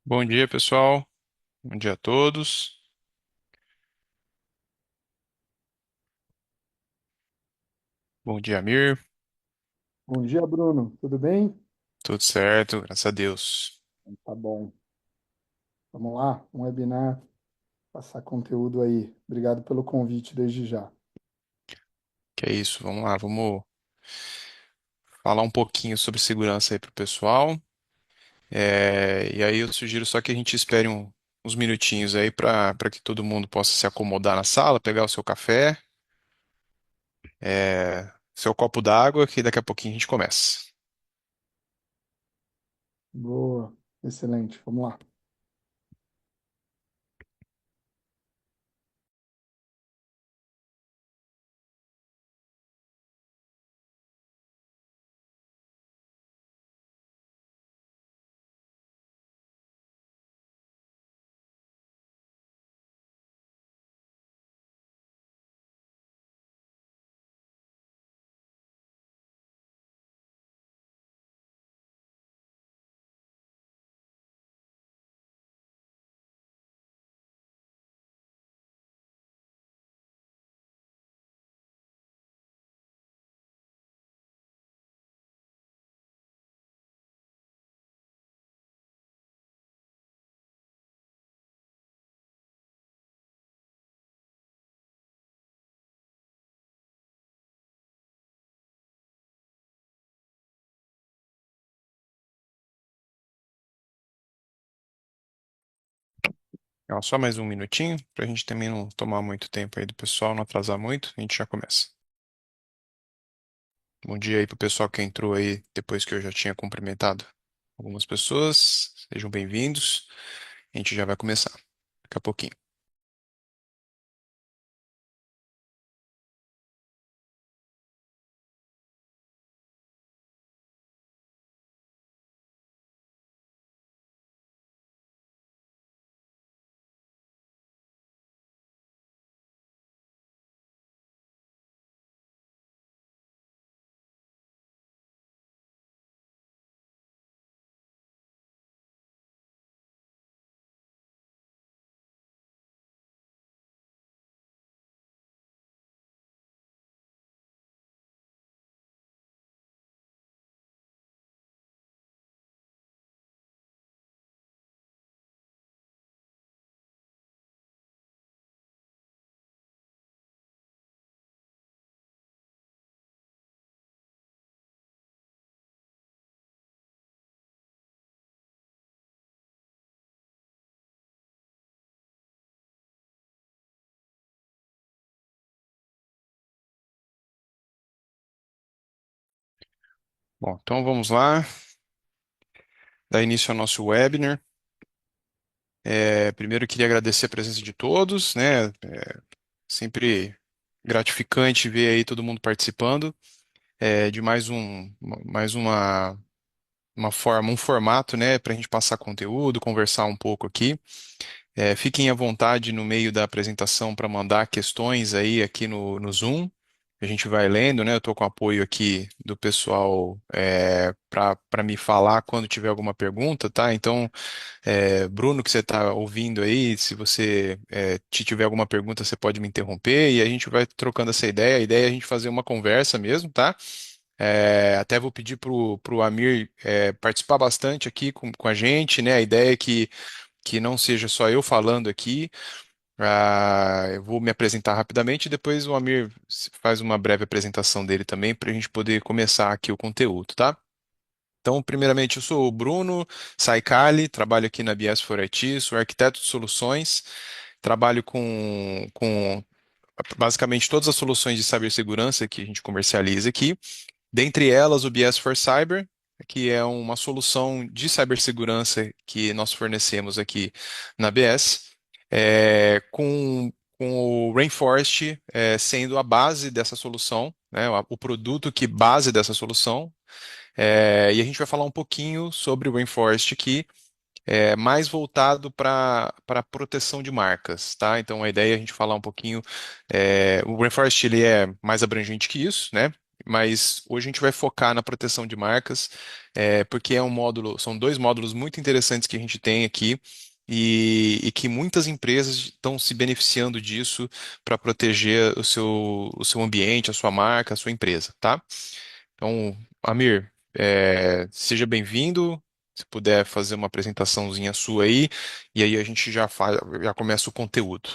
Bom dia, pessoal. Bom dia a todos. Bom dia, Amir. Bom dia, Bruno. Tudo bem? Tudo certo, graças a Deus. Tá bom. Vamos lá, um webinar, passar conteúdo aí. Obrigado pelo convite desde já. Que é isso, vamos lá, vamos falar um pouquinho sobre segurança aí pro pessoal. E aí eu sugiro só que a gente espere uns minutinhos aí para que todo mundo possa se acomodar na sala, pegar o seu café, seu copo d'água, que daqui a pouquinho a gente começa. Boa, excelente. Vamos lá. Ó, só mais um minutinho, para a gente também não tomar muito tempo aí do pessoal, não atrasar muito, a gente já começa. Bom dia aí pro pessoal que entrou aí depois que eu já tinha cumprimentado algumas pessoas. Sejam bem-vindos. A gente já vai começar daqui a pouquinho. Bom, então vamos lá. Dar início ao nosso webinar. Primeiro eu queria agradecer a presença de todos, né? Sempre gratificante ver aí todo mundo participando de mais uma forma, um formato, né, para a gente passar conteúdo, conversar um pouco aqui. Fiquem à vontade no meio da apresentação para mandar questões aí aqui no Zoom. A gente vai lendo, né? Eu estou com apoio aqui do pessoal para me falar quando tiver alguma pergunta, tá? Então, Bruno, que você está ouvindo aí, se você tiver alguma pergunta, você pode me interromper e a gente vai trocando essa ideia. A ideia é a gente fazer uma conversa mesmo, tá? Até vou pedir pro Amir participar bastante aqui com a gente, né? A ideia é que não seja só eu falando aqui. Eu vou me apresentar rapidamente e depois o Amir faz uma breve apresentação dele também para a gente poder começar aqui o conteúdo, tá? Então, primeiramente, eu sou o Bruno Saicali, trabalho aqui na BS for IT, sou arquiteto de soluções, trabalho com basicamente todas as soluções de cibersegurança que a gente comercializa aqui. Dentre elas, o BS for Cyber, que é uma solução de cibersegurança que nós fornecemos aqui na BS, com o Rainforest sendo a base dessa solução, né, o produto que base dessa solução. E a gente vai falar um pouquinho sobre o Rainforest aqui, mais voltado para proteção de marcas, tá? Então a ideia é a gente falar um pouquinho. O Rainforest ele é mais abrangente que isso, né? mas hoje a gente vai focar na proteção de marcas, porque são dois módulos muito interessantes que a gente tem aqui. E que muitas empresas estão se beneficiando disso para proteger o seu ambiente, a sua marca, a sua empresa, tá? Então, Amir, seja bem-vindo. Se puder fazer uma apresentaçãozinha sua aí, e aí a gente já começa o conteúdo.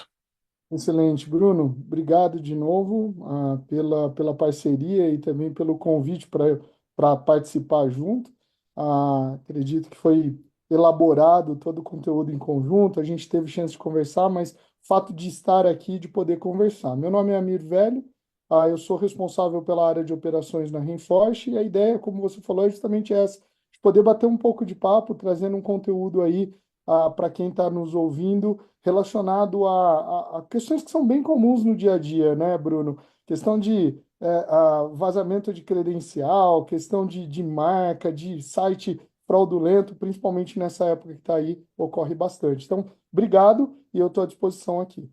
Excelente, Bruno. Obrigado de novo, pela parceria e também pelo convite para participar junto. Acredito que foi elaborado todo o conteúdo em conjunto, a gente teve chance de conversar, mas o fato de estar aqui, de poder conversar. Meu nome é Amir Velho, eu sou responsável pela área de operações na Renforce, e a ideia, como você falou, é justamente essa, de poder bater um pouco de papo, trazendo um conteúdo aí para quem está nos ouvindo relacionado a questões que são bem comuns no dia a dia, né, Bruno? Questão de vazamento de credencial, questão de marca, de site fraudulento, principalmente nessa época que está aí, ocorre bastante. Então, obrigado e eu estou à disposição aqui.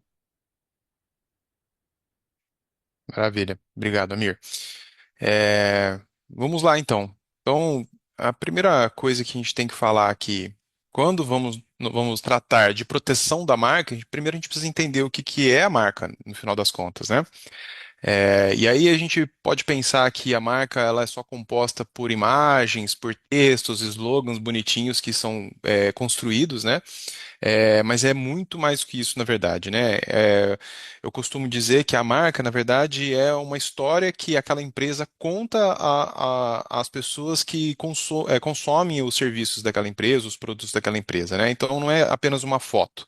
Maravilha. Obrigado, Amir. Vamos lá, então. Então, a primeira coisa que a gente tem que falar aqui, quando vamos tratar de proteção da marca, primeiro a gente precisa entender o que que é a marca, no final das contas, né? E aí a gente pode pensar que a marca ela é só composta por imagens, por textos, slogans bonitinhos que são construídos, né? Mas é muito mais do que isso, na verdade, né? Eu costumo dizer que a marca, na verdade, é uma história que aquela empresa conta às pessoas que consomem os serviços daquela empresa, os produtos daquela empresa, né? Então não é apenas uma foto.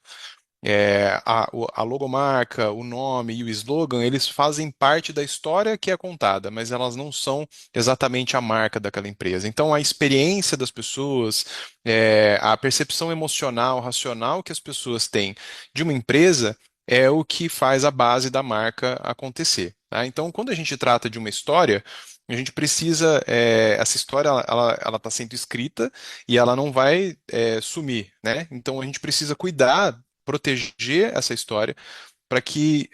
A logomarca, o nome e o slogan, eles fazem parte da história que é contada, mas elas não são exatamente a marca daquela empresa. Então, a experiência das pessoas, a percepção emocional, racional que as pessoas têm de uma empresa é o que faz a base da marca acontecer, tá? Então, quando a gente trata de uma história, a gente precisa, essa história, ela está sendo escrita e ela não vai, sumir, né? Então, a gente precisa cuidar proteger essa história para que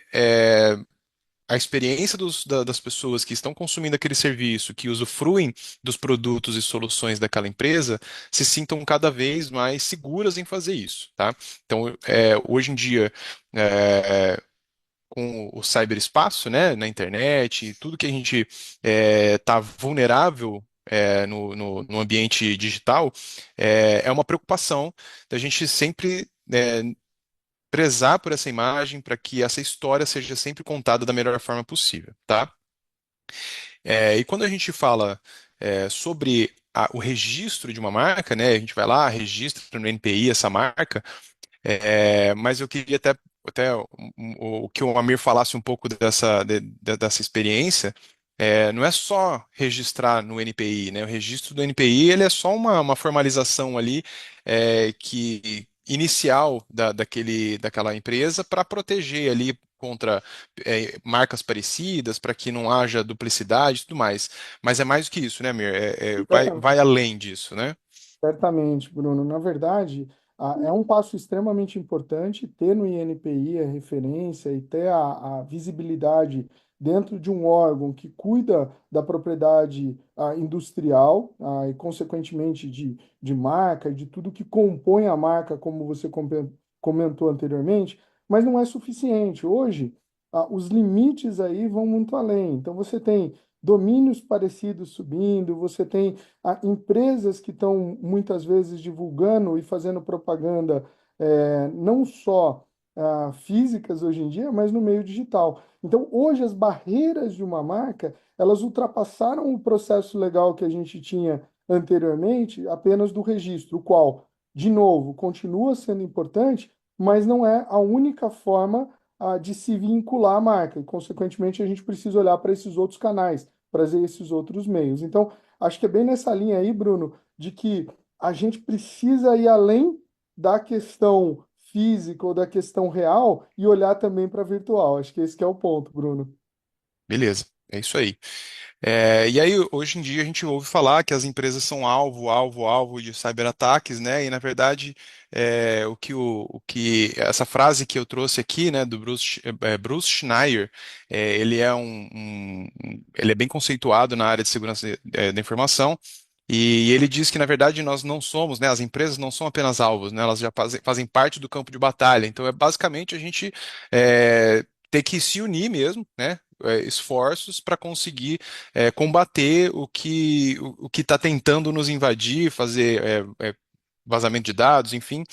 a experiência das pessoas que estão consumindo aquele serviço, que usufruem dos produtos e soluções daquela empresa, se sintam cada vez mais seguras em fazer isso, tá? Então, hoje em dia, é, com o cyberespaço, né, na internet, tudo que a gente está vulnerável no ambiente digital, é uma preocupação da gente sempre prezar por essa imagem para que essa história seja sempre contada da melhor forma possível, tá? E quando a gente fala sobre o registro de uma marca, né, a gente vai lá, registra no NPI essa marca, mas eu queria até o que o Amir falasse um pouco dessa experiência. Não é só registrar no NPI, né? O registro do NPI ele é só uma formalização ali que inicial daquela empresa para proteger ali contra marcas parecidas, para que não haja duplicidade e tudo mais. Mas é mais do que isso, né, Amir? Vai além disso, né? Certamente, Bruno. Na verdade, é um passo extremamente importante ter no INPI a referência e ter a visibilidade dentro de um órgão que cuida da propriedade industrial e, consequentemente, de marca, de tudo que compõe a marca, como você comentou anteriormente, mas não é suficiente. Hoje, os limites aí vão muito além. Então, você tem domínios parecidos subindo, você tem empresas que estão muitas vezes divulgando e fazendo propaganda, não só físicas hoje em dia, mas no meio digital. Então, hoje, as barreiras de uma marca, elas ultrapassaram o processo legal que a gente tinha anteriormente, apenas do registro, o qual, de novo, continua sendo importante, mas não é a única forma de se vincular à marca. E, consequentemente, a gente precisa olhar para esses outros canais, para esses outros meios. Então, acho que é bem nessa linha aí, Bruno, de que a gente precisa ir além da questão física ou da questão real e olhar também para a virtual. Acho que esse que é o ponto, Bruno. Beleza, é isso aí. E aí, hoje em dia, a gente ouve falar que as empresas são alvo de cyberataques, né? E, na verdade, o que essa frase que eu trouxe aqui, né, do Bruce Schneier, ele ele é bem conceituado na área de segurança, da informação. E ele diz que, na verdade, nós não somos, né, as empresas não são apenas alvos, né, elas já fazem parte do campo de batalha. Então, é basicamente a gente ter que se unir mesmo, né, esforços para conseguir combater o que está tentando nos invadir, fazer vazamento de dados, enfim.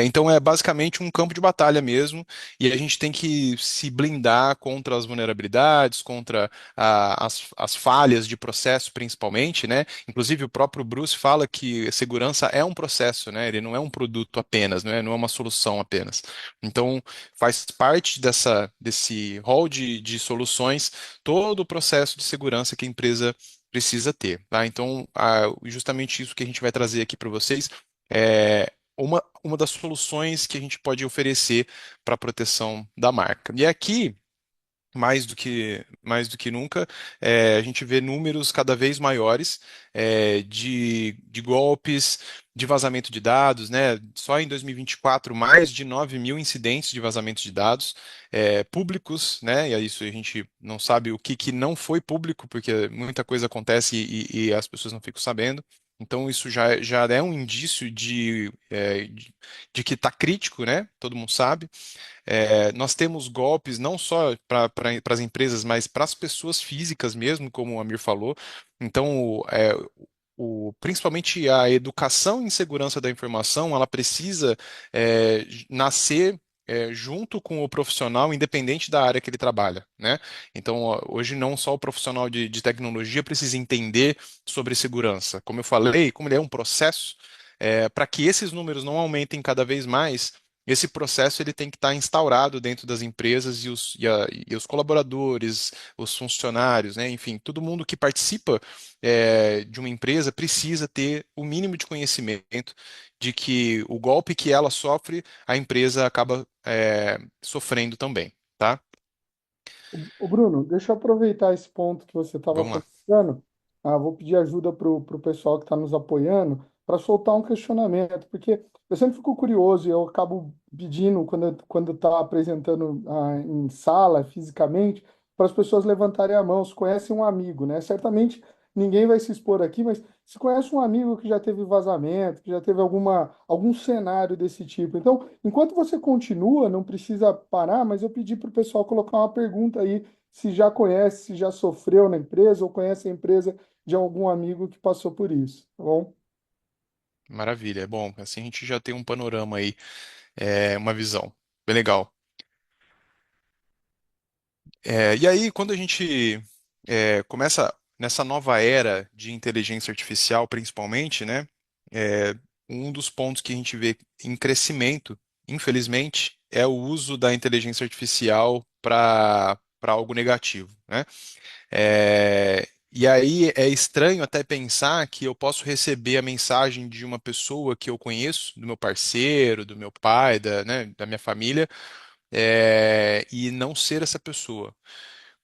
Então é basicamente um campo de batalha mesmo, e a gente tem que se blindar contra as vulnerabilidades, contra as falhas de processo, principalmente, né? Inclusive o próprio Bruce fala que segurança é um processo, né? Ele não é um produto apenas, não é uma solução apenas. Então faz parte desse rol de soluções todo o processo de segurança que a empresa precisa ter, tá? Então, justamente isso que a gente vai trazer aqui para vocês é uma das soluções que a gente pode oferecer para a proteção da marca. E aqui, mais do que nunca, a gente vê números cada vez maiores de golpes, de vazamento de dados, né? Só em 2024, mais de 9 mil incidentes de vazamento de dados públicos, né? E é isso a gente não sabe o que não foi público, porque muita coisa acontece e as pessoas não ficam sabendo. Então, isso já é um indício de que está crítico, né? Todo mundo sabe. Nós temos golpes não só para as empresas, mas para as pessoas físicas mesmo, como o Amir falou. Então, principalmente a educação em segurança da informação, ela precisa nascer junto com o profissional, independente da área que ele trabalha, né? Então, hoje não só o profissional de tecnologia precisa entender sobre segurança. Como eu falei, como ele é um processo, para que esses números não aumentem cada vez mais, esse processo ele tem que estar instaurado dentro das empresas e os colaboradores, os funcionários, né? Enfim, todo mundo que participa de uma empresa precisa ter o mínimo de conhecimento de que o golpe que ela sofre, a empresa acaba sofrendo também, tá? Ô Bruno, deixa eu aproveitar esse ponto que você estava Vamos lá. colocando. Vou pedir ajuda para o pessoal que está nos apoiando para soltar um questionamento, porque eu sempre fico curioso e eu acabo pedindo, quando está apresentando em sala, fisicamente, para as pessoas levantarem a mão, se conhecem um amigo, né? Certamente ninguém vai se expor aqui, mas se conhece um amigo que já teve vazamento, que já teve algum cenário desse tipo. Então, enquanto você continua, não precisa parar, mas eu pedi para o pessoal colocar uma pergunta aí, se já conhece, se já sofreu na empresa ou conhece a empresa de algum amigo que passou por isso, tá bom? Maravilha. É bom, assim a gente já tem um panorama aí, uma visão. Bem legal. E aí, quando a gente começa nessa nova era de inteligência artificial, principalmente, né, é, um dos pontos que a gente vê em crescimento, infelizmente, é o uso da inteligência artificial para algo negativo, né? E aí é estranho até pensar que eu posso receber a mensagem de uma pessoa que eu conheço, do meu parceiro, do meu pai, da minha família, e não ser essa pessoa.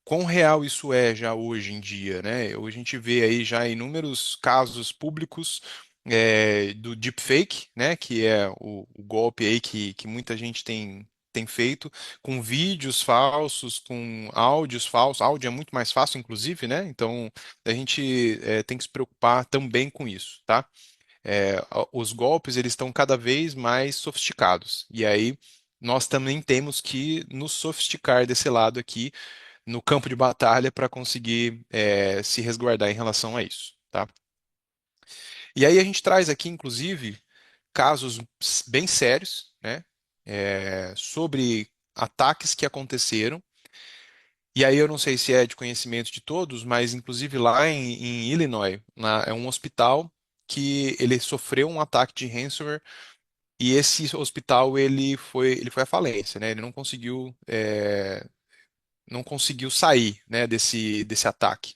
Quão real isso é já hoje em dia, né? Hoje a gente vê aí já inúmeros casos públicos do deepfake, né? Que é o golpe aí que muita gente tem feito, com vídeos falsos, com áudios falsos. Áudio é muito mais fácil, inclusive, né? Então a gente tem que se preocupar também com isso, tá? Os golpes eles estão cada vez mais sofisticados. E aí nós também temos que nos sofisticar desse lado aqui no campo de batalha para conseguir se resguardar em relação a isso, tá? E aí a gente traz aqui, inclusive, casos bem sérios, né, sobre ataques que aconteceram. E aí eu não sei se é de conhecimento de todos, mas inclusive lá em Illinois, é um hospital que ele sofreu um ataque de ransomware e esse hospital ele foi à falência, né? Ele não conseguiu sair, né, desse ataque.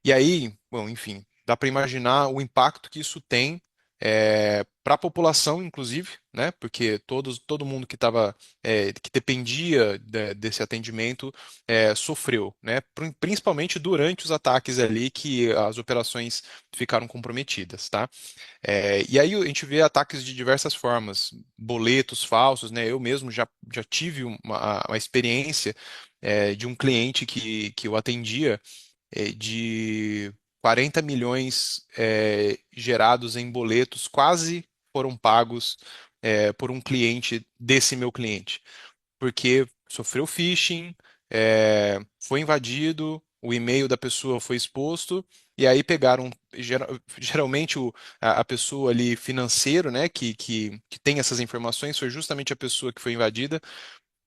E aí, bom, enfim, dá para imaginar o impacto que isso tem para a população, inclusive, né? Porque todo mundo que estava, que dependia desse atendimento, sofreu, né? Principalmente durante os ataques ali que as operações ficaram comprometidas, tá? E aí a gente vê ataques de diversas formas, boletos falsos, né? Eu mesmo já tive uma experiência de um cliente que eu atendia de 40 milhões gerados em boletos quase foram pagos por um cliente desse meu cliente, porque sofreu phishing, foi invadido, o e-mail da pessoa foi exposto, e aí pegaram, geralmente a pessoa ali financeiro, né, que tem essas informações, foi justamente a pessoa que foi invadida,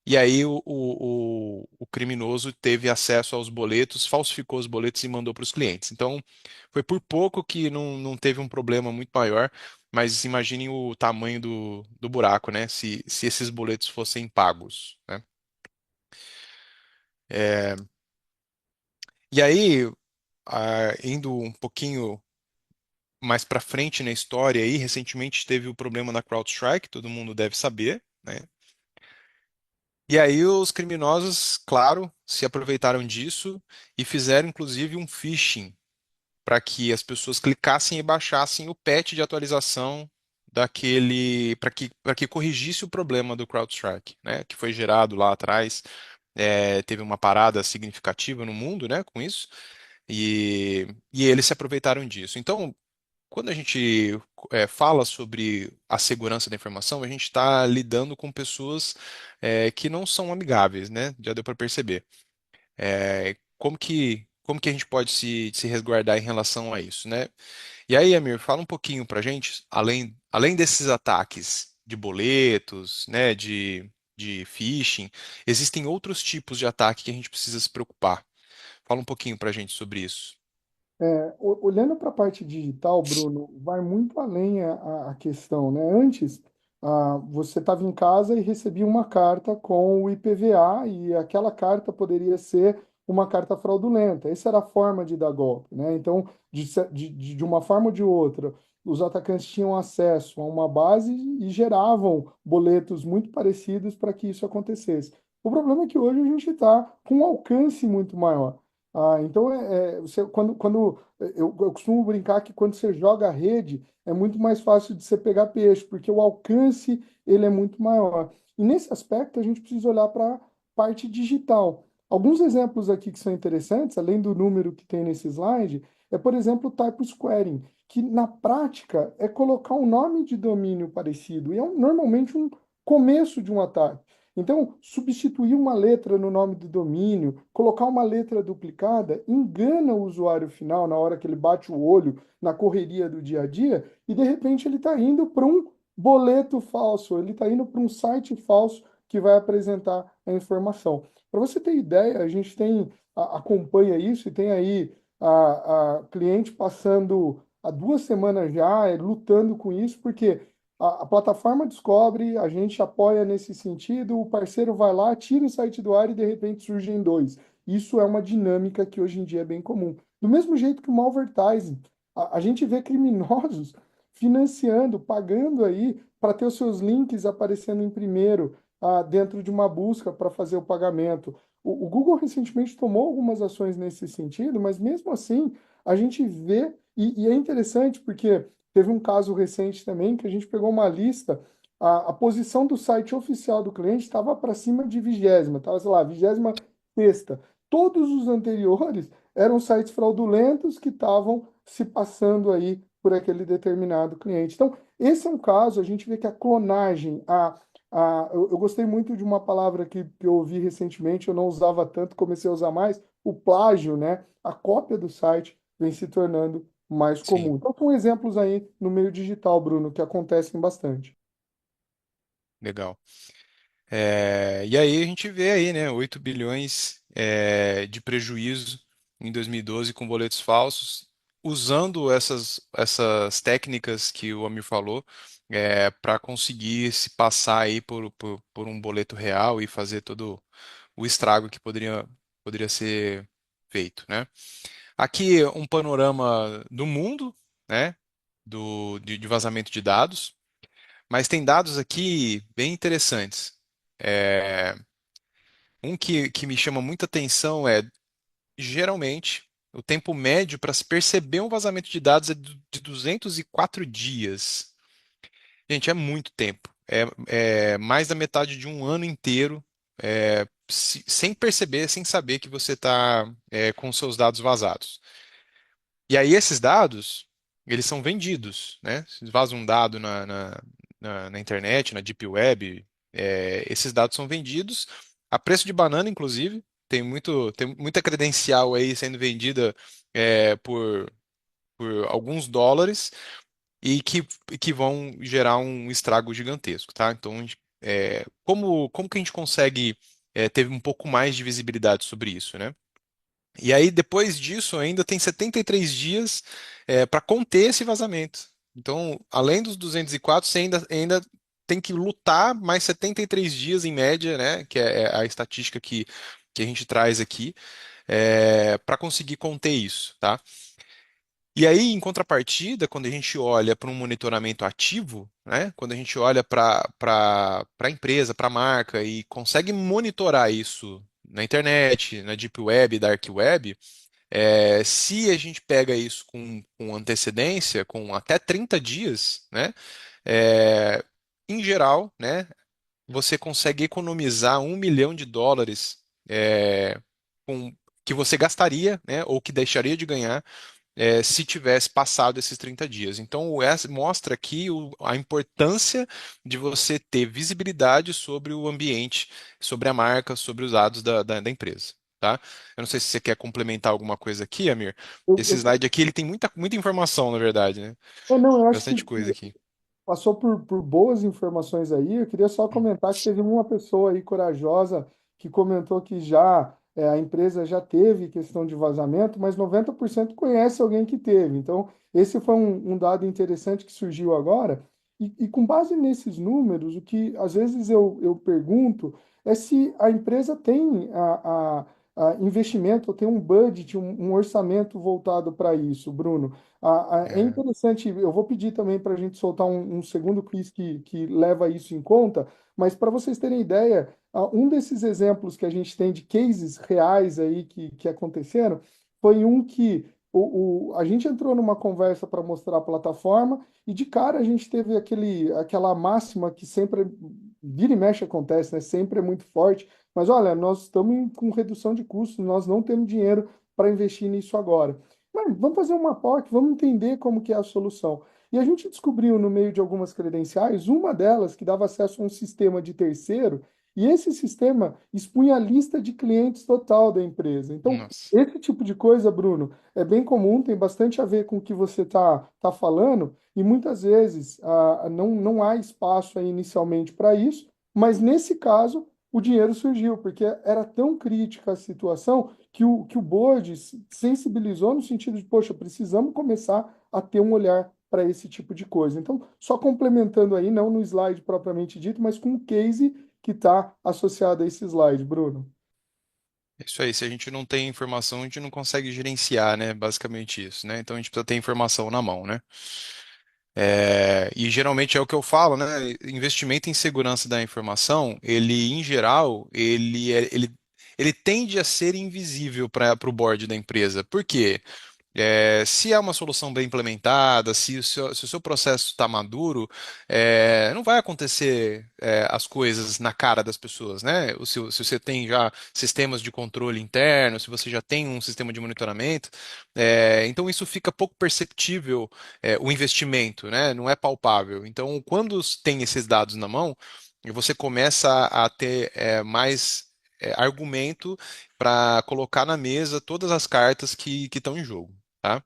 e aí o criminoso teve acesso aos boletos, falsificou os boletos e mandou para os clientes. Então, foi por pouco que não teve um problema muito maior, mas imaginem o tamanho do buraco, né? Se esses boletos fossem pagos, né? É, e aí, indo um pouquinho mais para frente na história, aí, recentemente teve o problema da CrowdStrike, todo mundo deve saber, né? E aí os criminosos, claro, se aproveitaram disso e fizeram inclusive um phishing para que as pessoas clicassem e baixassem o patch de atualização daquele, para que corrigisse o problema do CrowdStrike, né, que foi gerado lá atrás. Teve uma parada significativa no mundo, né, com isso, e eles se aproveitaram disso. Então, quando a gente fala sobre a segurança da informação, a gente está lidando com pessoas que não são amigáveis, né? Já deu para perceber. Como que a gente pode se resguardar em relação a isso, né? E aí, Amir, fala um pouquinho para a gente, além desses ataques de boletos, né, de phishing, existem outros tipos de ataque que a gente precisa se preocupar. Fala um pouquinho para a gente sobre isso. Olhando para a parte digital, Bruno, vai muito além a questão, né? Antes, você estava em casa e recebia uma carta com o IPVA e aquela carta poderia ser uma carta fraudulenta. Essa era a forma de dar golpe, né? Então, de uma forma ou de outra, os atacantes tinham acesso a uma base e geravam boletos muito parecidos para que isso acontecesse. O problema é que hoje a gente está com um alcance muito maior. Então, eu costumo brincar que quando você joga a rede, é muito mais fácil de você pegar peixe, porque o alcance ele é muito maior. E nesse aspecto, a gente precisa olhar para a parte digital. Alguns exemplos aqui que são interessantes, além do número que tem nesse slide, é, por exemplo, o typo squaring, que na prática é colocar um nome de domínio parecido, e é normalmente um começo de um ataque. Então, substituir uma letra no nome do domínio, colocar uma letra duplicada, engana o usuário final na hora que ele bate o olho na correria do dia a dia e de repente ele está indo para um boleto falso, ele está indo para um site falso que vai apresentar a informação. Para você ter ideia, a gente acompanha isso e tem aí a cliente passando há 2 semanas já lutando com isso, porque a plataforma descobre, a gente apoia nesse sentido, o parceiro vai lá, tira o site do ar e de repente surgem dois. Isso é uma dinâmica que hoje em dia é bem comum. Do mesmo jeito que o malvertising, a gente vê criminosos financiando, pagando aí para ter os seus links aparecendo em primeiro dentro de uma busca para fazer o pagamento. O Google recentemente tomou algumas ações nesse sentido, mas mesmo assim a gente vê, e é interessante porque teve um caso recente também que a gente pegou uma lista, a posição do site oficial do cliente estava para cima de 20ª, estava, sei lá, 26ª. Todos os anteriores eram sites fraudulentos que estavam se passando aí por aquele determinado cliente. Então, esse é um caso, a gente vê que a clonagem, eu gostei muito de uma palavra que eu ouvi recentemente, eu não usava tanto, comecei a usar mais, o plágio, né? A cópia do site vem se tornando mais Sim, comum. Então, são exemplos aí no meio digital, Bruno, que acontecem bastante. legal. E aí a gente vê aí, né, 8 bilhões de prejuízo em 2012 com boletos falsos, usando essas técnicas que o Amir falou, para conseguir se passar aí por um boleto real e fazer todo o estrago que poderia ser feito, né? Aqui um panorama do mundo, né? de vazamento de dados, mas tem dados aqui bem interessantes. É, um que me chama muita atenção é, geralmente, o tempo médio para se perceber um vazamento de dados é de 204 dias. Gente, é muito tempo. É mais da metade de um ano inteiro, sem perceber, sem saber que você está com seus dados vazados. E aí esses dados, eles são vendidos, né? Se vaza um dado na internet, na Deep Web, esses dados são vendidos a preço de banana, inclusive. Tem muita credencial aí sendo vendida por alguns dólares e que vão gerar um estrago gigantesco, tá? Então, como que a gente consegue ter um pouco mais de visibilidade sobre isso, né? E aí, depois disso, ainda tem 73 dias para conter esse vazamento. Então, além dos 204, você ainda tem que lutar mais 73 dias em média, né? Que é a estatística que a gente traz aqui, para conseguir conter isso, tá? E aí, em contrapartida, quando a gente olha para um monitoramento ativo, né? Quando a gente olha para a empresa, para a marca e consegue monitorar isso na internet, na Deep Web, Dark Web, se a gente pega isso com antecedência, com até 30 dias, né? é, Em geral, né? Você consegue economizar US$ 1 milhão com, que você gastaria, né? Ou que deixaria de ganhar se tivesse passado esses 30 dias. Então, mostra aqui a importância de você ter visibilidade sobre o ambiente, sobre a marca, sobre os dados da empresa. Tá? Eu não sei se você quer complementar alguma coisa aqui, Amir. Esse Eu, slide aqui ele tem muita informação, na verdade, né? não, eu acho que Bastante coisa aqui. passou por boas informações aí. Eu queria só comentar que teve uma pessoa aí corajosa que comentou que já a empresa já teve questão de vazamento, mas 90% conhece alguém que teve. Então, esse foi um dado interessante que surgiu agora. E com base nesses números, o que às vezes eu pergunto é se a empresa tem a investimento, ou tem um budget, um orçamento voltado para isso, Bruno. É É, interessante, eu vou pedir também para a gente soltar um segundo quiz que leva isso em conta, mas para vocês terem ideia, um desses exemplos que a gente tem de cases reais aí que aconteceram foi um que a gente entrou numa conversa para mostrar a plataforma e de cara a gente teve aquela máxima que sempre vira e mexe acontece, né? Sempre é muito forte, mas olha, nós estamos com redução de custos, nós não temos dinheiro para investir nisso agora. Mas vamos fazer uma POC, vamos entender como que é a solução. E a gente descobriu no meio de algumas credenciais, uma delas que dava acesso a um sistema de terceiro, e esse sistema expunha a lista de clientes total da empresa. Então, nossa. esse tipo de coisa, Bruno, é bem comum, tem bastante a ver com o que você tá falando, e muitas vezes não há espaço aí inicialmente para isso, mas nesse caso, o dinheiro surgiu, porque era tão crítica a situação que o board sensibilizou no sentido de, poxa, precisamos começar a ter um olhar para esse tipo de coisa. Então, só complementando aí, não no slide propriamente dito, mas com o case que está associado a esse slide, Bruno. É isso aí, se a gente não tem informação, a gente não consegue gerenciar, né? Basicamente isso, né? Então a gente precisa ter informação na mão, né? E geralmente é o que eu falo, né? Investimento em segurança da informação, ele, em geral, ele tende a ser invisível para o board da empresa. Por quê? Se é uma solução bem implementada, se o seu processo está maduro, não vai acontecer as coisas na cara das pessoas, né? Se você tem já sistemas de controle interno, se você já tem um sistema de monitoramento, então isso fica pouco perceptível, o investimento, né? Não é palpável. Então, quando tem esses dados na mão, você começa a ter mais argumento para colocar na mesa todas as cartas que estão em jogo. Tá?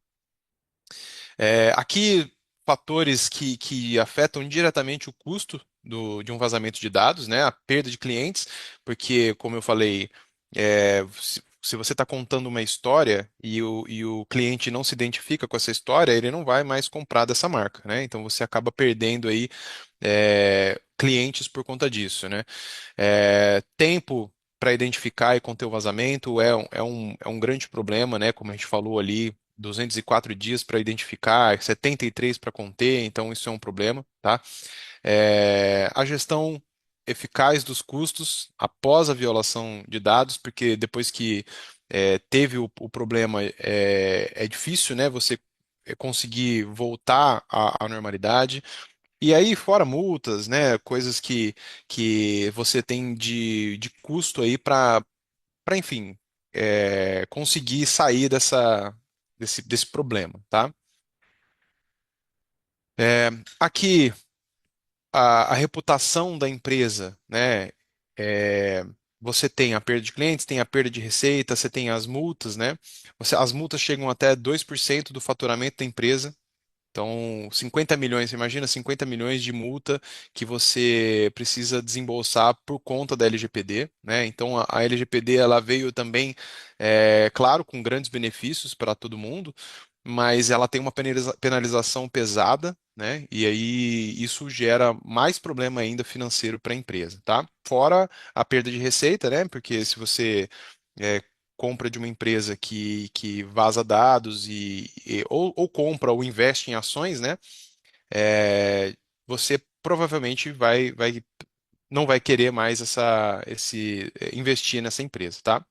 Aqui, fatores que afetam diretamente o custo de um vazamento de dados, né? A perda de clientes, porque, como eu falei, se você está contando uma história e o cliente não se identifica com essa história, ele não vai mais comprar dessa marca, né? Então você acaba perdendo aí clientes por conta disso, né? Tempo para identificar e conter o vazamento é um grande problema, né? Como a gente falou ali, 204 dias para identificar, 73 para conter, então isso é um problema, tá? A gestão eficaz dos custos após a violação de dados, porque depois que teve o problema, é difícil, né, você conseguir voltar à normalidade. E aí, fora multas, né, coisas que você tem de custo aí para, enfim, conseguir sair desse problema, tá? É, aqui, a reputação da empresa, né? é, Você tem a perda de clientes, tem a perda de receita, você tem as multas, né? As multas chegam até 2% do faturamento da empresa. Então, 50 milhões, você imagina 50 milhões de multa que você precisa desembolsar por conta da LGPD, né? Então, a LGPD ela veio também, claro, com grandes benefícios para todo mundo, mas ela tem uma penalização pesada, né? E aí isso gera mais problema ainda financeiro para a empresa, tá? Fora a perda de receita, né? Porque se você é, compra de uma empresa que vaza dados ou compra ou investe em ações, né? Você provavelmente não vai querer mais investir nessa empresa, tá?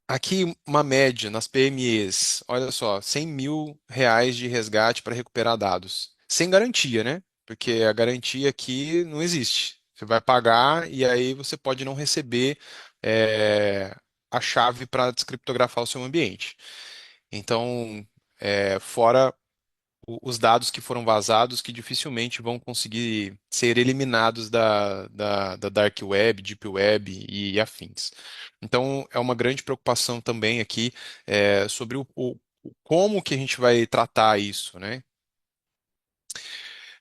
Aqui, uma média nas PMEs, olha só, 100 mil reais de resgate para recuperar dados. Sem garantia, né? Porque a garantia aqui não existe. Você vai pagar e aí você pode não receber é, a chave para descriptografar o seu ambiente. Então, fora os dados que foram vazados que dificilmente vão conseguir ser eliminados da Dark Web, Deep Web e afins. Então, é uma grande preocupação também aqui sobre como que a gente vai tratar isso, né?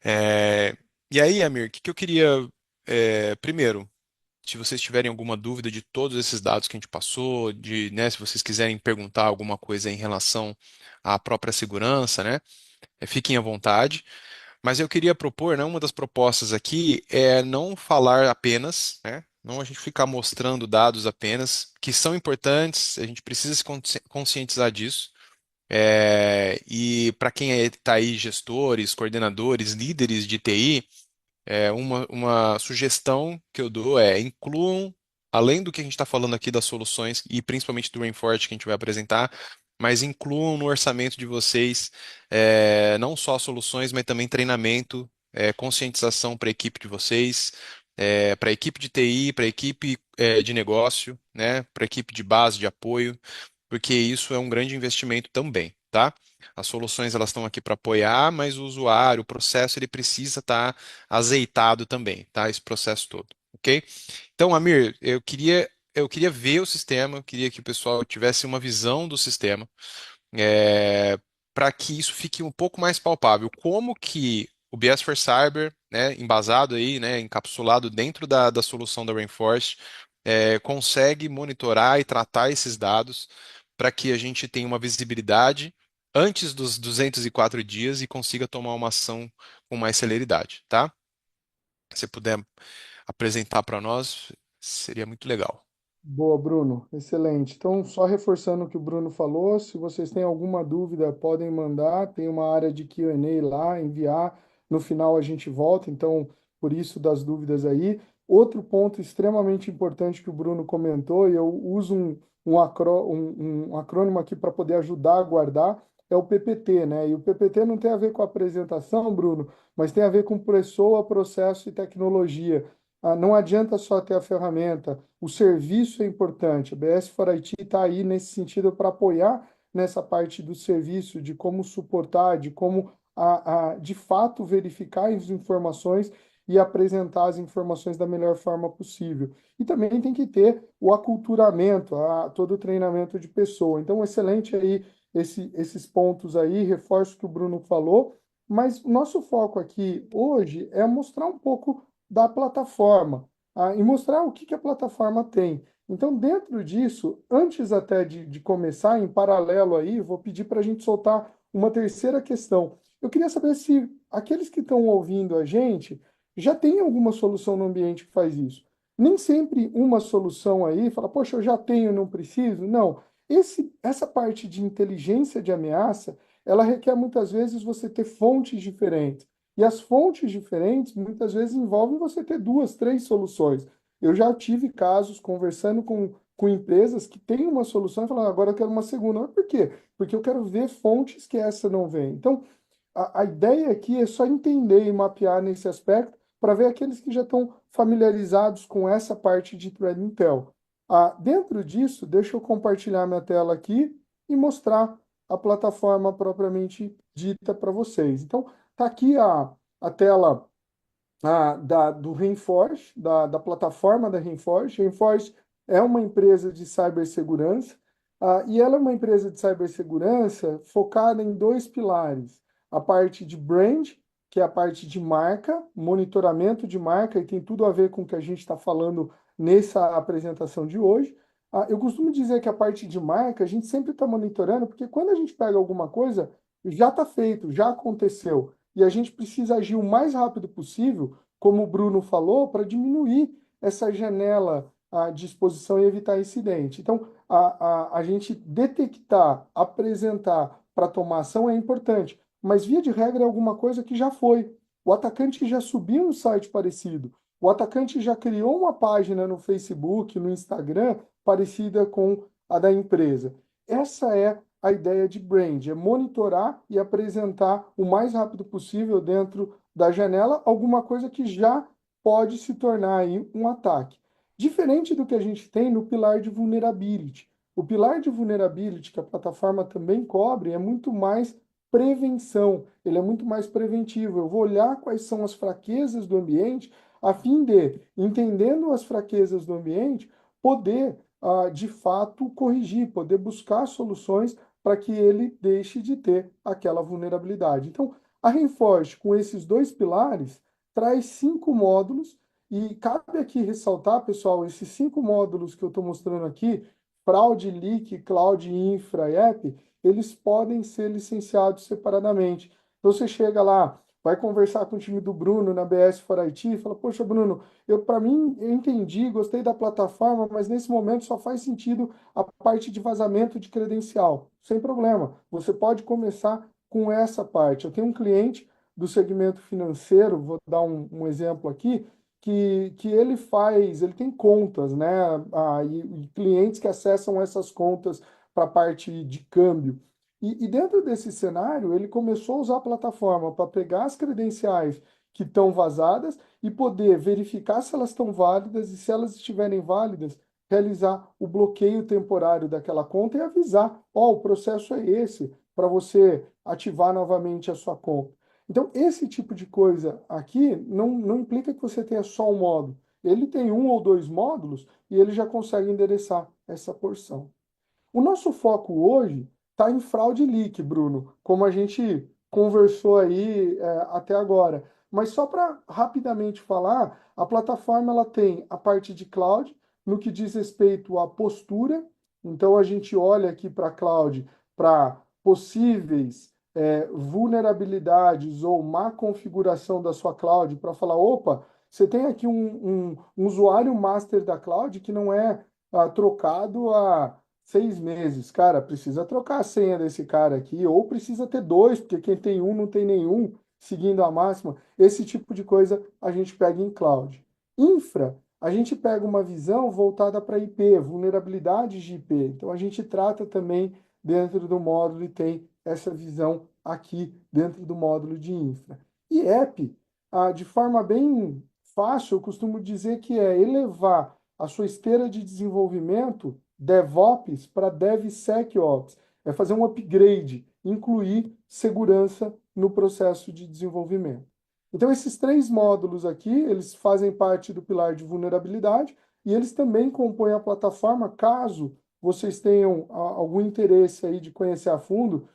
É, e aí, Amir, o que que eu queria, primeiro, se vocês tiverem alguma dúvida de todos esses dados que a gente passou, né, se vocês quiserem perguntar alguma coisa em relação à própria segurança, né, fiquem à vontade. Mas eu queria propor, né, uma das propostas aqui é não falar apenas, né, não a gente ficar mostrando dados apenas, que são importantes, a gente precisa se conscientizar disso. E para quem está aí, gestores, coordenadores, líderes de TI, uma sugestão que eu dou é incluam, além do que a gente está falando aqui das soluções e principalmente do Rainforest que a gente vai apresentar, mas incluam no orçamento de vocês não só soluções, mas também treinamento, conscientização para a equipe de vocês, para a equipe de TI, para a equipe de negócio, né, para a equipe de base de apoio, porque isso é um grande investimento também, tá? As soluções elas estão aqui para apoiar, mas o usuário, o processo, ele precisa estar azeitado também, tá? Esse processo todo, ok? Então, Amir, eu queria ver o sistema, eu queria que o pessoal tivesse uma visão do sistema, para que isso fique um pouco mais palpável. Como que o BS for Cyber, né, embasado aí, né, encapsulado dentro da solução da Rainforest, consegue monitorar e tratar esses dados para que a gente tenha uma visibilidade antes dos 204 dias e consiga tomar uma ação com mais celeridade, tá? Se puder apresentar para nós, seria muito legal. Boa, Bruno. Excelente. Então, só reforçando o que o Bruno falou, se vocês têm alguma dúvida, podem mandar. Tem uma área de Q&A lá, enviar. No final a gente volta, então, por isso das dúvidas aí. Outro ponto extremamente importante que o Bruno comentou, e eu uso um acrônimo aqui para poder ajudar a guardar, é o PPT, né? E o PPT não tem a ver com a apresentação, Bruno, mas tem a ver com pessoa, processo e tecnologia. Não adianta só ter a ferramenta, o serviço é importante. A BS for IT está aí nesse sentido para apoiar nessa parte do serviço, de como suportar, de como de fato verificar as informações e apresentar as informações da melhor forma possível. E também tem que ter o aculturamento, todo o treinamento de pessoa. Então, excelente aí esses pontos aí, reforço o que o Bruno falou, mas o nosso foco aqui hoje é mostrar um pouco da plataforma e mostrar o que que a plataforma tem. Então, dentro disso, antes até de começar, em paralelo aí, vou pedir para a gente soltar uma terceira questão. Eu queria saber se aqueles que estão ouvindo a gente já têm alguma solução no ambiente que faz isso. Nem sempre uma solução aí fala, poxa, eu já tenho, não preciso. Não. Essa parte de inteligência de ameaça, ela requer muitas vezes você ter fontes diferentes. E as fontes diferentes muitas vezes envolvem você ter duas, três soluções. Eu já tive casos conversando com empresas que têm uma solução e falam, agora eu quero uma segunda. Mas por quê? Porque eu quero ver fontes que essa não vem. Então, a ideia aqui é só entender e mapear nesse aspecto para ver aqueles que já estão familiarizados com essa parte de Threat Intel. Dentro disso, deixa eu compartilhar minha tela aqui e mostrar a plataforma propriamente dita para vocês. Então, está aqui a tela do Reinforce, da plataforma da Reinforce. Reinforce é uma empresa de cibersegurança, e ela é uma empresa de cibersegurança focada em dois pilares: a parte de brand, que é a parte de marca, monitoramento de marca, e tem tudo a ver com o que a gente está falando nessa apresentação de hoje. Eu costumo dizer que a parte de marca a gente sempre está monitorando, porque quando a gente pega alguma coisa, já está feito, já aconteceu e a gente precisa agir o mais rápido possível, como o Bruno falou, para diminuir essa janela de exposição e evitar incidente. Então, a gente detectar, apresentar para tomar ação é importante, mas via de regra é alguma coisa que já foi. O atacante já subiu um site parecido, o atacante já criou uma página no Facebook, no Instagram, parecida com a da empresa. Essa é a ideia de brand, é monitorar e apresentar o mais rápido possível dentro da janela alguma coisa que já pode se tornar aí um ataque. Diferente do que a gente tem no pilar de vulnerability. O pilar de vulnerability que a plataforma também cobre é muito mais prevenção, ele é muito mais preventivo. Eu vou olhar quais são as fraquezas do ambiente a fim de, entendendo as fraquezas do ambiente, poder de fato corrigir, poder buscar soluções para que ele deixe de ter aquela vulnerabilidade. Então, a Reinforce, com esses dois pilares, traz 5 módulos, e cabe aqui ressaltar, pessoal, esses 5 módulos que eu estou mostrando aqui, Fraude, Leak, Cloud, Infra e App, eles podem ser licenciados separadamente. Então, você chega lá, vai conversar com o time do Bruno na BS for IT, e fala, poxa, Bruno, para mim, eu entendi, gostei da plataforma, mas nesse momento só faz sentido a parte de vazamento de credencial. Sem problema. Você pode começar com essa parte. Eu tenho um cliente do segmento financeiro, vou dar um exemplo aqui, que ele tem contas, né? E clientes que acessam essas contas para a parte de câmbio. E dentro desse cenário, ele começou a usar a plataforma para pegar as credenciais que estão vazadas e poder verificar se elas estão válidas e, se elas estiverem válidas, realizar o bloqueio temporário daquela conta e avisar: ó, o processo é esse, para você ativar novamente a sua conta. Então, esse tipo de coisa aqui não implica que você tenha só um módulo. Ele tem um ou dois módulos e ele já consegue endereçar essa porção. O nosso foco hoje está em fraude leak, Bruno, como a gente conversou aí até agora. Mas só para rapidamente falar, a plataforma ela tem a parte de cloud, no que diz respeito à postura. Então a gente olha aqui para a cloud para possíveis vulnerabilidades ou má configuração da sua cloud para falar, opa, você tem aqui um usuário master da cloud que não é trocado há 6 meses. Cara, precisa trocar a senha desse cara aqui, ou precisa ter dois, porque quem tem um não tem nenhum, seguindo a máxima. Esse tipo de coisa a gente pega em cloud. Infra, a gente pega uma visão voltada para IP, vulnerabilidades de IP. Então a gente trata também dentro do módulo e tem essa visão aqui dentro do módulo de infra. E app, de forma bem fácil, eu costumo dizer que é elevar a sua esteira de desenvolvimento DevOps para DevSecOps. É fazer um upgrade, incluir segurança no processo de desenvolvimento. Então, esses 3 módulos aqui, eles fazem parte do pilar de vulnerabilidade e eles também compõem a plataforma, caso vocês tenham algum interesse aí de conhecer a fundo,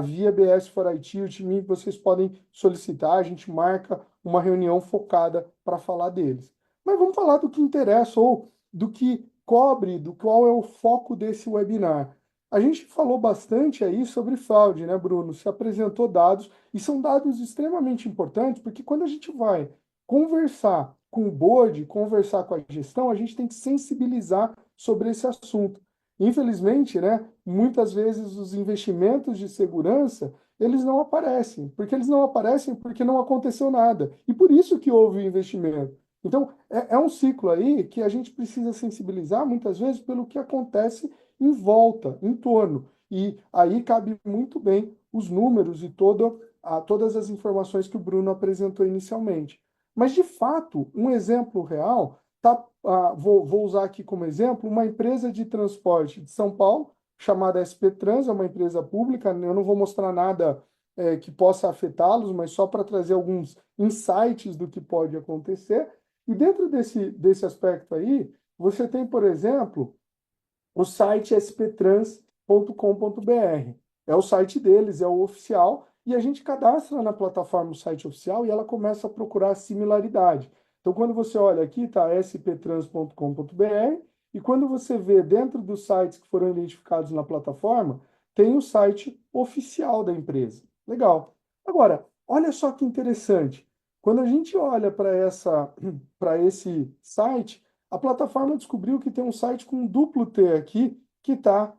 via BS for IT, o time, vocês podem solicitar, a gente marca uma reunião focada para falar deles. Mas vamos falar do que interessa ou do que cobre, do qual é o foco desse webinar. A gente falou bastante aí sobre fraude, né, Bruno? Se apresentou dados, e são dados extremamente importantes, porque quando a gente vai conversar com o board, conversar com a gestão, a gente tem que sensibilizar sobre esse assunto. Infelizmente, né, muitas vezes os investimentos de segurança, eles não aparecem. Porque eles não aparecem porque não aconteceu nada. E por isso que houve o investimento. Então, é um ciclo aí que a gente precisa sensibilizar muitas vezes pelo que acontece em volta, em torno. E aí cabe muito bem os números e todas as informações que o Bruno apresentou inicialmente. Mas, de fato, um exemplo real, vou usar aqui como exemplo uma empresa de transporte de São Paulo, chamada SP Trans, é uma empresa pública, eu não vou mostrar nada que possa afetá-los, mas só para trazer alguns insights do que pode acontecer. E dentro desse aspecto aí, você tem, por exemplo, o site sptrans.com.br. É o site deles, é o oficial, e a gente cadastra na plataforma o site oficial e ela começa a procurar similaridade. Então, quando você olha aqui, está sptrans.com.br, e quando você vê dentro dos sites que foram identificados na plataforma, tem o site oficial da empresa. Legal. Agora, olha só que interessante. Quando a gente olha para esse site, a plataforma descobriu que tem um site com um duplo T aqui, que está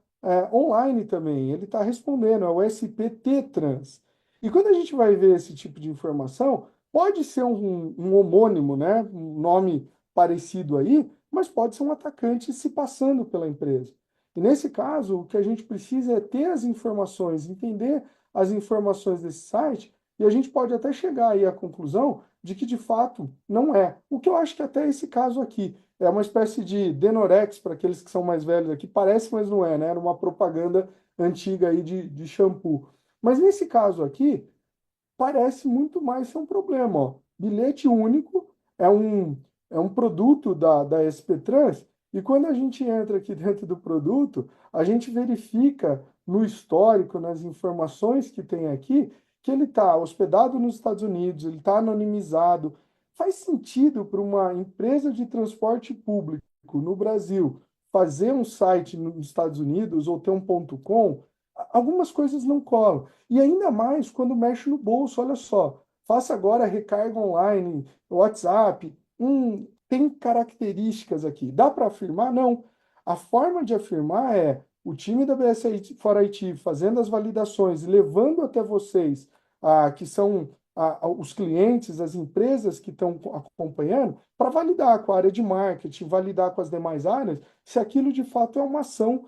online também. Ele está respondendo, é o SPT Trans. E quando a gente vai ver esse tipo de informação, pode ser um homônimo, né? Um nome parecido aí, mas pode ser um atacante se passando pela empresa. E nesse caso, o que a gente precisa é ter as informações, entender as informações desse site, e a gente pode até chegar aí à conclusão de que de fato não é. O que eu acho que até esse caso aqui. É uma espécie de Denorex para aqueles que são mais velhos aqui. Parece, mas não é, né? Era uma propaganda antiga aí de shampoo. Mas nesse caso aqui, parece muito mais ser um problema. Ó. Bilhete único é um produto da SP Trans, e quando a gente entra aqui dentro do produto, a gente verifica no histórico, nas informações que tem aqui, que ele está hospedado nos Estados Unidos, ele está anonimizado. Faz sentido para uma empresa de transporte público no Brasil fazer um site nos Estados Unidos ou ter um ponto .com? Algumas coisas não colam. E ainda mais quando mexe no bolso, olha só. Faça agora recarga online, WhatsApp. Tem características aqui. Dá para afirmar? Não. A forma de afirmar é o time da BS for IT fazendo as validações, levando até vocês, que são os clientes, as empresas que estão acompanhando, para validar com a área de marketing, validar com as demais áreas, se aquilo de fato é uma ação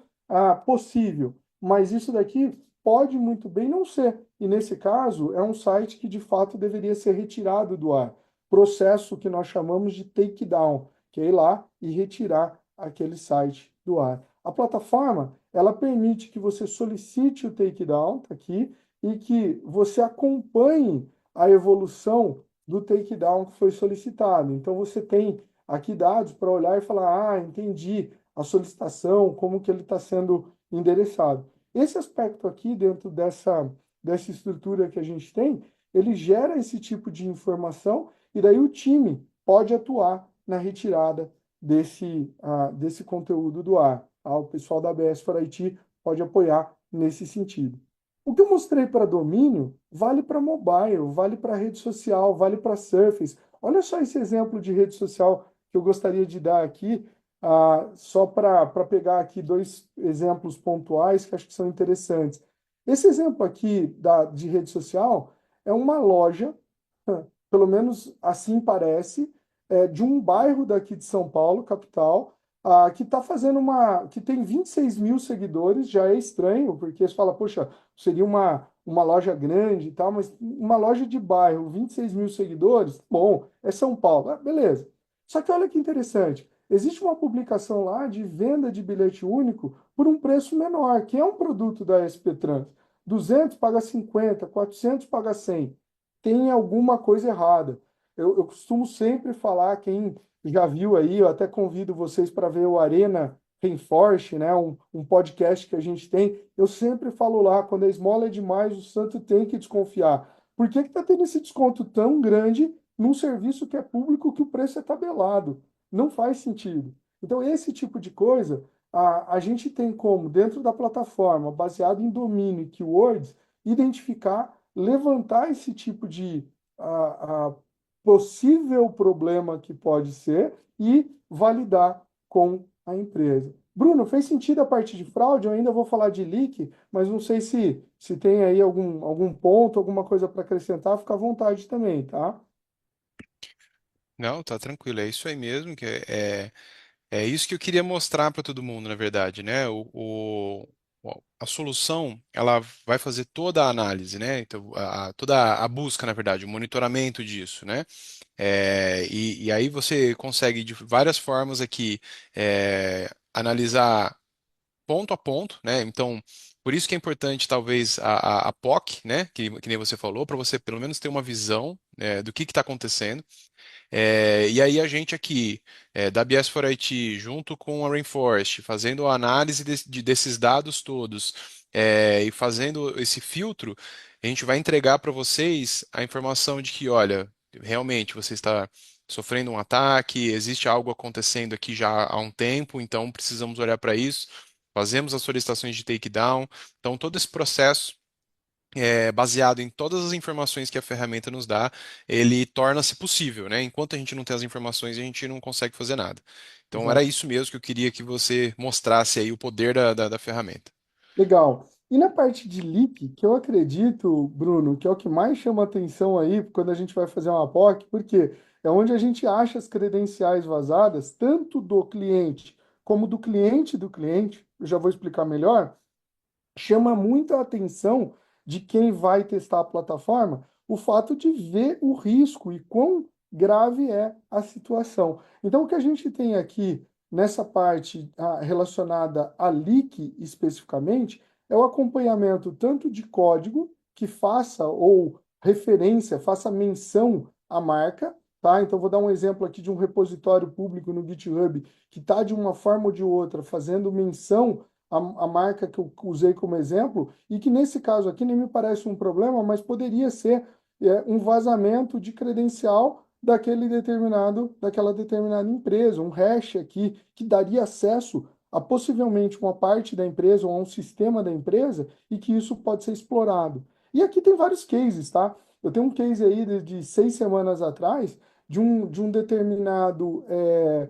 possível. Mas isso daqui pode muito bem não ser. E nesse caso, é um site que de fato deveria ser retirado do ar. Processo que nós chamamos de takedown, que é ir lá e retirar aquele site do ar. A plataforma, ela permite que você solicite o takedown, tá aqui, e que você acompanhe a evolução do takedown que foi solicitado. Então você tem aqui dados para olhar e falar, entendi a solicitação, como que ele está sendo endereçado. Esse aspecto aqui, dentro dessa estrutura que a gente tem, ele gera esse tipo de informação e daí o time pode atuar na retirada desse conteúdo do ar. O pessoal da ABS for IT pode apoiar nesse sentido. O que eu mostrei para domínio vale para mobile, vale para rede social, vale para Surface. Olha só esse exemplo de rede social que eu gostaria de dar aqui, só para pegar aqui dois exemplos pontuais que acho que são interessantes. Esse exemplo aqui de rede social é uma loja, pelo menos assim parece, de um bairro daqui de São Paulo, capital, que está fazendo que tem 26 mil seguidores, já é estranho, porque você fala, poxa, seria uma loja grande e tal, mas uma loja de bairro, 26 mil seguidores, bom, é São Paulo, beleza. Só que olha que interessante, existe uma publicação lá de venda de bilhete único por um preço menor, que é um produto da SP Trans. 200 paga 50, 400 paga 100. Tem alguma coisa errada. Eu costumo sempre falar, quem já viu aí, eu até convido vocês para ver o Arena Reinforce, né? Um podcast que a gente tem. Eu sempre falo lá, quando a esmola é demais, o santo tem que desconfiar. Por que está tendo esse desconto tão grande num serviço que é público que o preço é tabelado? Não faz sentido. Então, esse tipo de coisa, a gente tem como, dentro da plataforma, baseado em domínio e keywords, identificar, levantar esse tipo de possível problema que pode ser e validar com a empresa. Bruno, fez sentido a parte de fraude? Eu ainda vou falar de leak, mas não sei se tem aí algum ponto, alguma coisa para acrescentar, fica à vontade também, tá? Não, tá tranquilo, é isso aí mesmo, é isso que eu queria mostrar para todo mundo, na verdade, né? A solução, ela vai fazer toda a análise, né? Então, toda a busca, na verdade, o monitoramento disso, né? E aí você consegue de várias formas aqui analisar ponto a ponto, né? Então, por isso que é importante talvez a POC, né? Que nem você falou, para você pelo menos ter uma visão, do que está acontecendo. E aí a gente aqui, da BS4IT, junto com a Rainforest, fazendo a análise desses dados todos, e fazendo esse filtro, a gente vai entregar para vocês a informação de que, olha, realmente você está sofrendo um ataque, existe algo acontecendo aqui já há um tempo, então precisamos olhar para isso. Fazemos as solicitações de takedown. Então, todo esse processo baseado em todas as informações que a ferramenta nos dá, ele torna-se possível, né? Enquanto a gente não tem as informações, a gente não consegue fazer nada. Então era Exato. isso mesmo que eu queria que você mostrasse aí o poder da ferramenta. Legal. E na parte de leak, que eu acredito, Bruno, que é o que mais chama atenção aí quando a gente vai fazer uma POC, porque é onde a gente acha as credenciais vazadas, tanto do cliente como do cliente, eu já vou explicar melhor, chama muito a atenção de quem vai testar a plataforma o fato de ver o risco e quão grave é a situação. Então, o que a gente tem aqui nessa parte relacionada a leak especificamente é o acompanhamento tanto de código que faça ou referência, faça menção à marca. Tá? Então, vou dar um exemplo aqui de um repositório público no GitHub que está de uma forma ou de outra fazendo menção a marca que eu usei como exemplo, e que nesse caso aqui nem me parece um problema, mas poderia ser um vazamento de credencial daquela determinada empresa, um hash aqui que daria acesso a possivelmente uma parte da empresa ou a um sistema da empresa e que isso pode ser explorado. E aqui tem vários cases, tá? Eu tenho um case aí de 6 semanas atrás de um determinado é,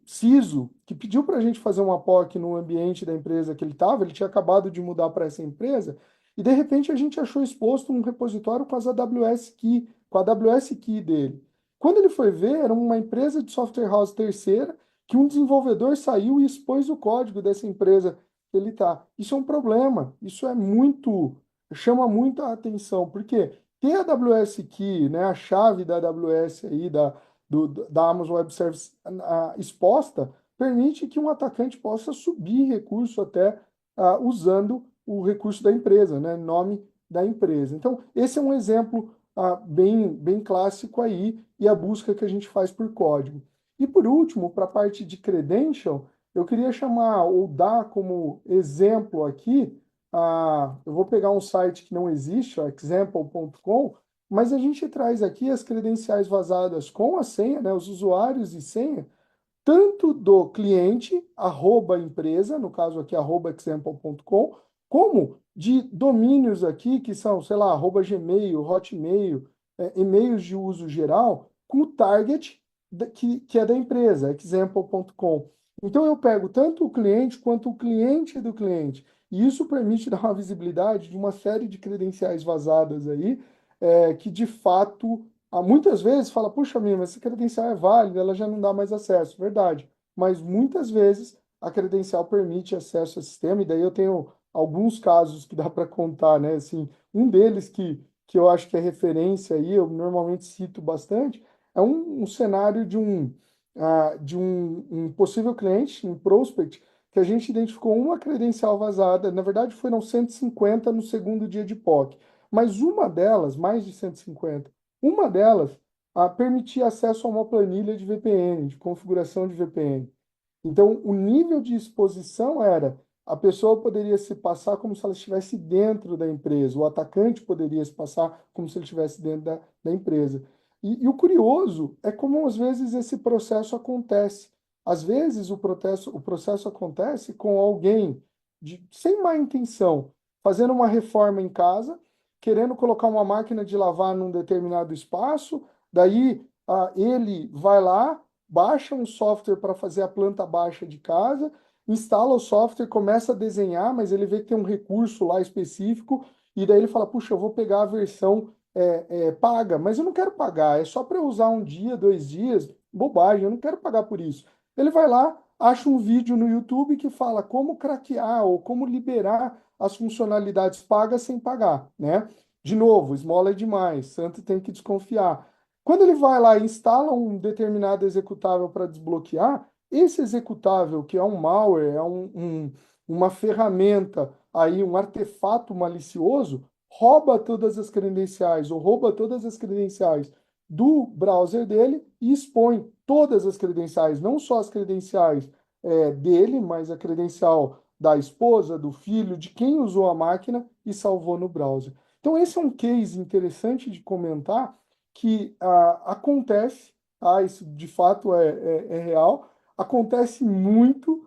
CISO que pediu para a gente fazer uma POC no ambiente da empresa que ele estava, ele tinha acabado de mudar para essa empresa, e de repente a gente achou exposto um repositório com as AWS Key, com a AWS Key dele. Quando ele foi ver, era uma empresa de software house terceira, que um desenvolvedor saiu e expôs o código dessa empresa que ele está. Isso é um problema, isso é muito, chama muita atenção, porque ter a AWS Key, né, a chave da AWS aí, da Amazon Web Services exposta, permite que um atacante possa subir recurso até usando o recurso da empresa, né, nome da empresa. Então, esse é um exemplo bem clássico aí e a busca que a gente faz por código. E por último, para a parte de credential, eu queria chamar ou dar como exemplo aqui, eu vou pegar um site que não existe, ó, example.com, mas a gente traz aqui as credenciais vazadas com a senha, né, os usuários e senha, tanto do cliente, arroba empresa, no caso aqui, arroba example.com, como de domínios aqui, que são, sei lá, arroba Gmail, Hotmail, e-mails de uso geral, com o target que é da empresa, example.com. Então eu pego tanto o cliente quanto o cliente do cliente. E isso permite dar uma visibilidade de uma série de credenciais vazadas aí, que de fato muitas vezes fala, puxa, mas essa credencial é válida, ela já não dá mais acesso. Verdade. Mas muitas vezes a credencial permite acesso ao sistema, e daí eu tenho alguns casos que dá para contar, né? Assim, um deles que eu acho que é referência aí, eu normalmente cito bastante, é um cenário de um possível cliente, um prospect, que a gente identificou uma credencial vazada. Na verdade, foram 150 no segundo dia de POC. Mas uma delas, mais de 150, uma delas permitia acesso a uma planilha de VPN, de configuração de VPN. Então, o nível de exposição era, a pessoa poderia se passar como se ela estivesse dentro da empresa, o atacante poderia se passar como se ele estivesse dentro da empresa. E o curioso é como às vezes esse processo acontece. Às vezes o processo acontece com alguém sem má intenção, fazendo uma reforma em casa, querendo colocar uma máquina de lavar num determinado espaço, Daí ele vai lá, baixa um software para fazer a planta baixa de casa, instala o software, começa a desenhar, mas ele vê que tem um recurso lá específico, e daí ele fala: Puxa, eu vou pegar a versão paga, mas eu não quero pagar, é só para eu usar um dia, 2 dias, bobagem, eu não quero pagar por isso. Ele vai lá, acha um vídeo no YouTube que fala como craquear ou como liberar as funcionalidades pagas sem pagar, né? De novo, esmola é demais, santo tem que desconfiar. Quando ele vai lá e instala um determinado executável para desbloquear, esse executável, que é um malware, uma ferramenta, aí um artefato malicioso, rouba todas as credenciais ou rouba todas as credenciais do browser dele e expõe todas as credenciais, não só as credenciais dele, mas a credencial da esposa, do filho, de quem usou a máquina e salvou no browser. Então, esse é um case interessante de comentar que acontece, isso de fato é real, acontece muito,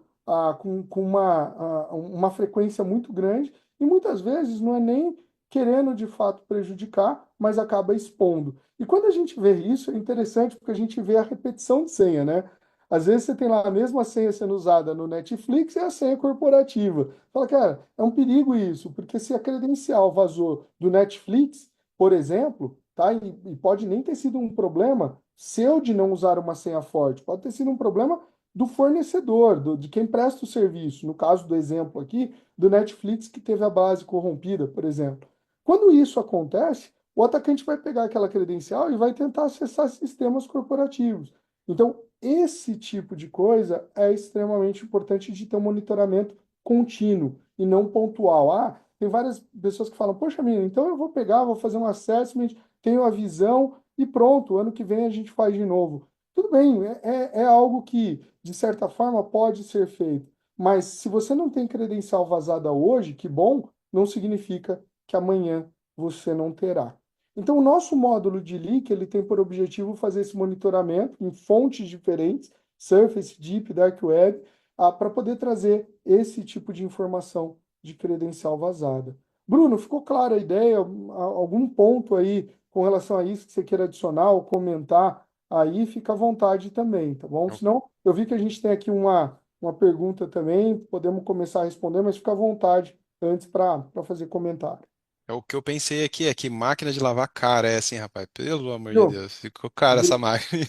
com uma frequência muito grande, e muitas vezes não é nem querendo de fato prejudicar, mas acaba expondo. E quando a gente vê isso, é interessante porque a gente vê a repetição de senha, né? Às vezes você tem lá a mesma senha sendo usada no Netflix e a senha corporativa. Fala, cara, é um perigo isso, porque se a credencial vazou do Netflix, por exemplo, tá? E pode nem ter sido um problema seu de não usar uma senha forte, pode ter sido um problema do fornecedor, de quem presta o serviço. No caso do exemplo aqui, do Netflix que teve a base corrompida, por exemplo. Quando isso acontece, o atacante vai pegar aquela credencial e vai tentar acessar sistemas corporativos. Então, esse tipo de coisa é extremamente importante de ter um monitoramento contínuo e não pontual. Tem várias pessoas que falam: Poxa, menina, então eu vou pegar, vou fazer um assessment, tenho a visão e pronto, ano que vem a gente faz de novo. Tudo bem, é algo que, de certa forma, pode ser feito. Mas se você não tem credencial vazada hoje, que bom, não significa que amanhã você não terá. Então, o nosso módulo de leak, ele tem por objetivo fazer esse monitoramento em fontes diferentes, Surface, Deep, Dark Web, para poder trazer esse tipo de informação de credencial vazada. Bruno, ficou clara a ideia? Algum ponto aí com relação a isso que você queira adicionar ou comentar aí, fica à vontade também, tá bom? Senão, eu vi que a gente tem aqui uma pergunta também, podemos começar a responder, mas fica à vontade antes para fazer comentário. O que eu pensei aqui é que máquina de lavar cara é assim, rapaz. Pelo amor de Viu? Deus, ficou cara essa máquina.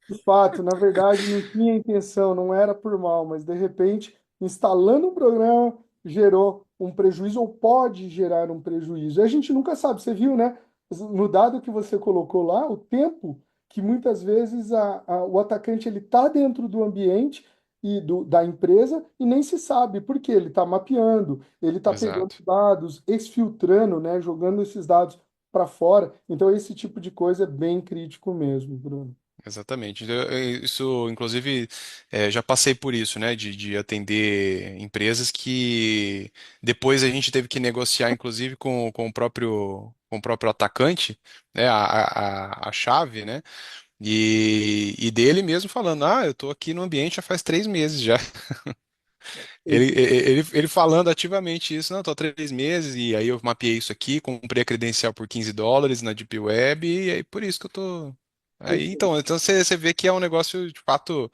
De fato, na verdade, não tinha intenção, não era por mal, mas de repente, instalando um programa, gerou um prejuízo ou pode gerar um prejuízo. E a gente nunca sabe, você viu, né? No dado que você colocou lá, o tempo que muitas vezes o atacante ele está dentro do ambiente da empresa e nem se sabe, porque ele está mapeando, ele está pegando Exato. dados, exfiltrando, né? Jogando esses dados para fora. Então, esse tipo de coisa é bem crítico mesmo, Bruno. Exatamente. Isso, inclusive, já passei por isso, né? De atender empresas que depois a gente teve que negociar, inclusive, com o próprio atacante, né? A chave, né? E dele mesmo falando: eu tô aqui no ambiente já faz 3 meses já. Ele falando ativamente isso: não, tô há 3 meses, e aí eu mapeei isso aqui, comprei a credencial por US$ 15 na Deep Web, e aí por isso que eu tô. Aí, então você vê que é um negócio de fato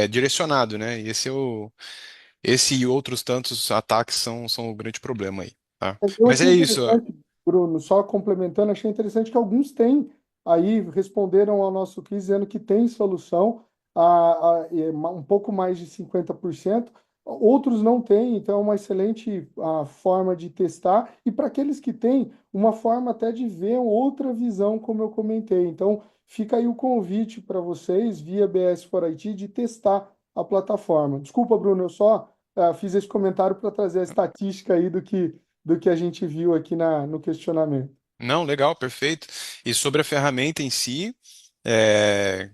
direcionado, né? E esse e outros tantos ataques são o grande problema aí, tá? Eu Mas achei é isso. interessante, Bruno, só complementando, achei interessante que alguns têm aí, responderam ao nosso quiz dizendo que tem solução um pouco mais de 50%, outros não têm, então é uma excelente forma de testar, e para aqueles que têm, uma forma até de ver outra visão, como eu comentei. Então, fica aí o convite para vocês, via BS for IT, de testar a plataforma. Desculpa, Bruno, eu só fiz esse comentário para trazer a estatística aí do que a gente viu aqui no questionamento. Não, legal, perfeito. E sobre a ferramenta em si, é,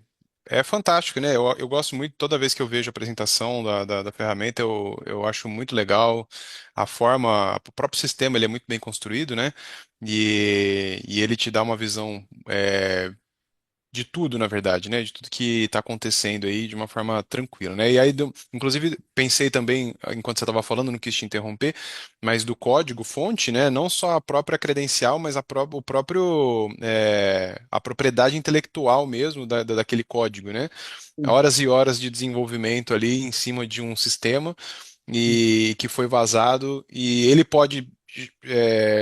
é fantástico, né? Eu gosto muito, toda vez que eu vejo a apresentação da ferramenta, eu acho muito legal a forma, o próprio sistema, ele é muito bem construído, né? E ele te dá uma visão de tudo, na verdade, né? De tudo que está acontecendo aí de uma forma tranquila, né? E aí, inclusive, pensei também, enquanto você estava falando, não quis te interromper, mas do código fonte, né? Não só a própria credencial, mas o próprio, a propriedade intelectual mesmo daquele código, né? Horas e horas de desenvolvimento ali em cima de um sistema e que foi vazado e ele pode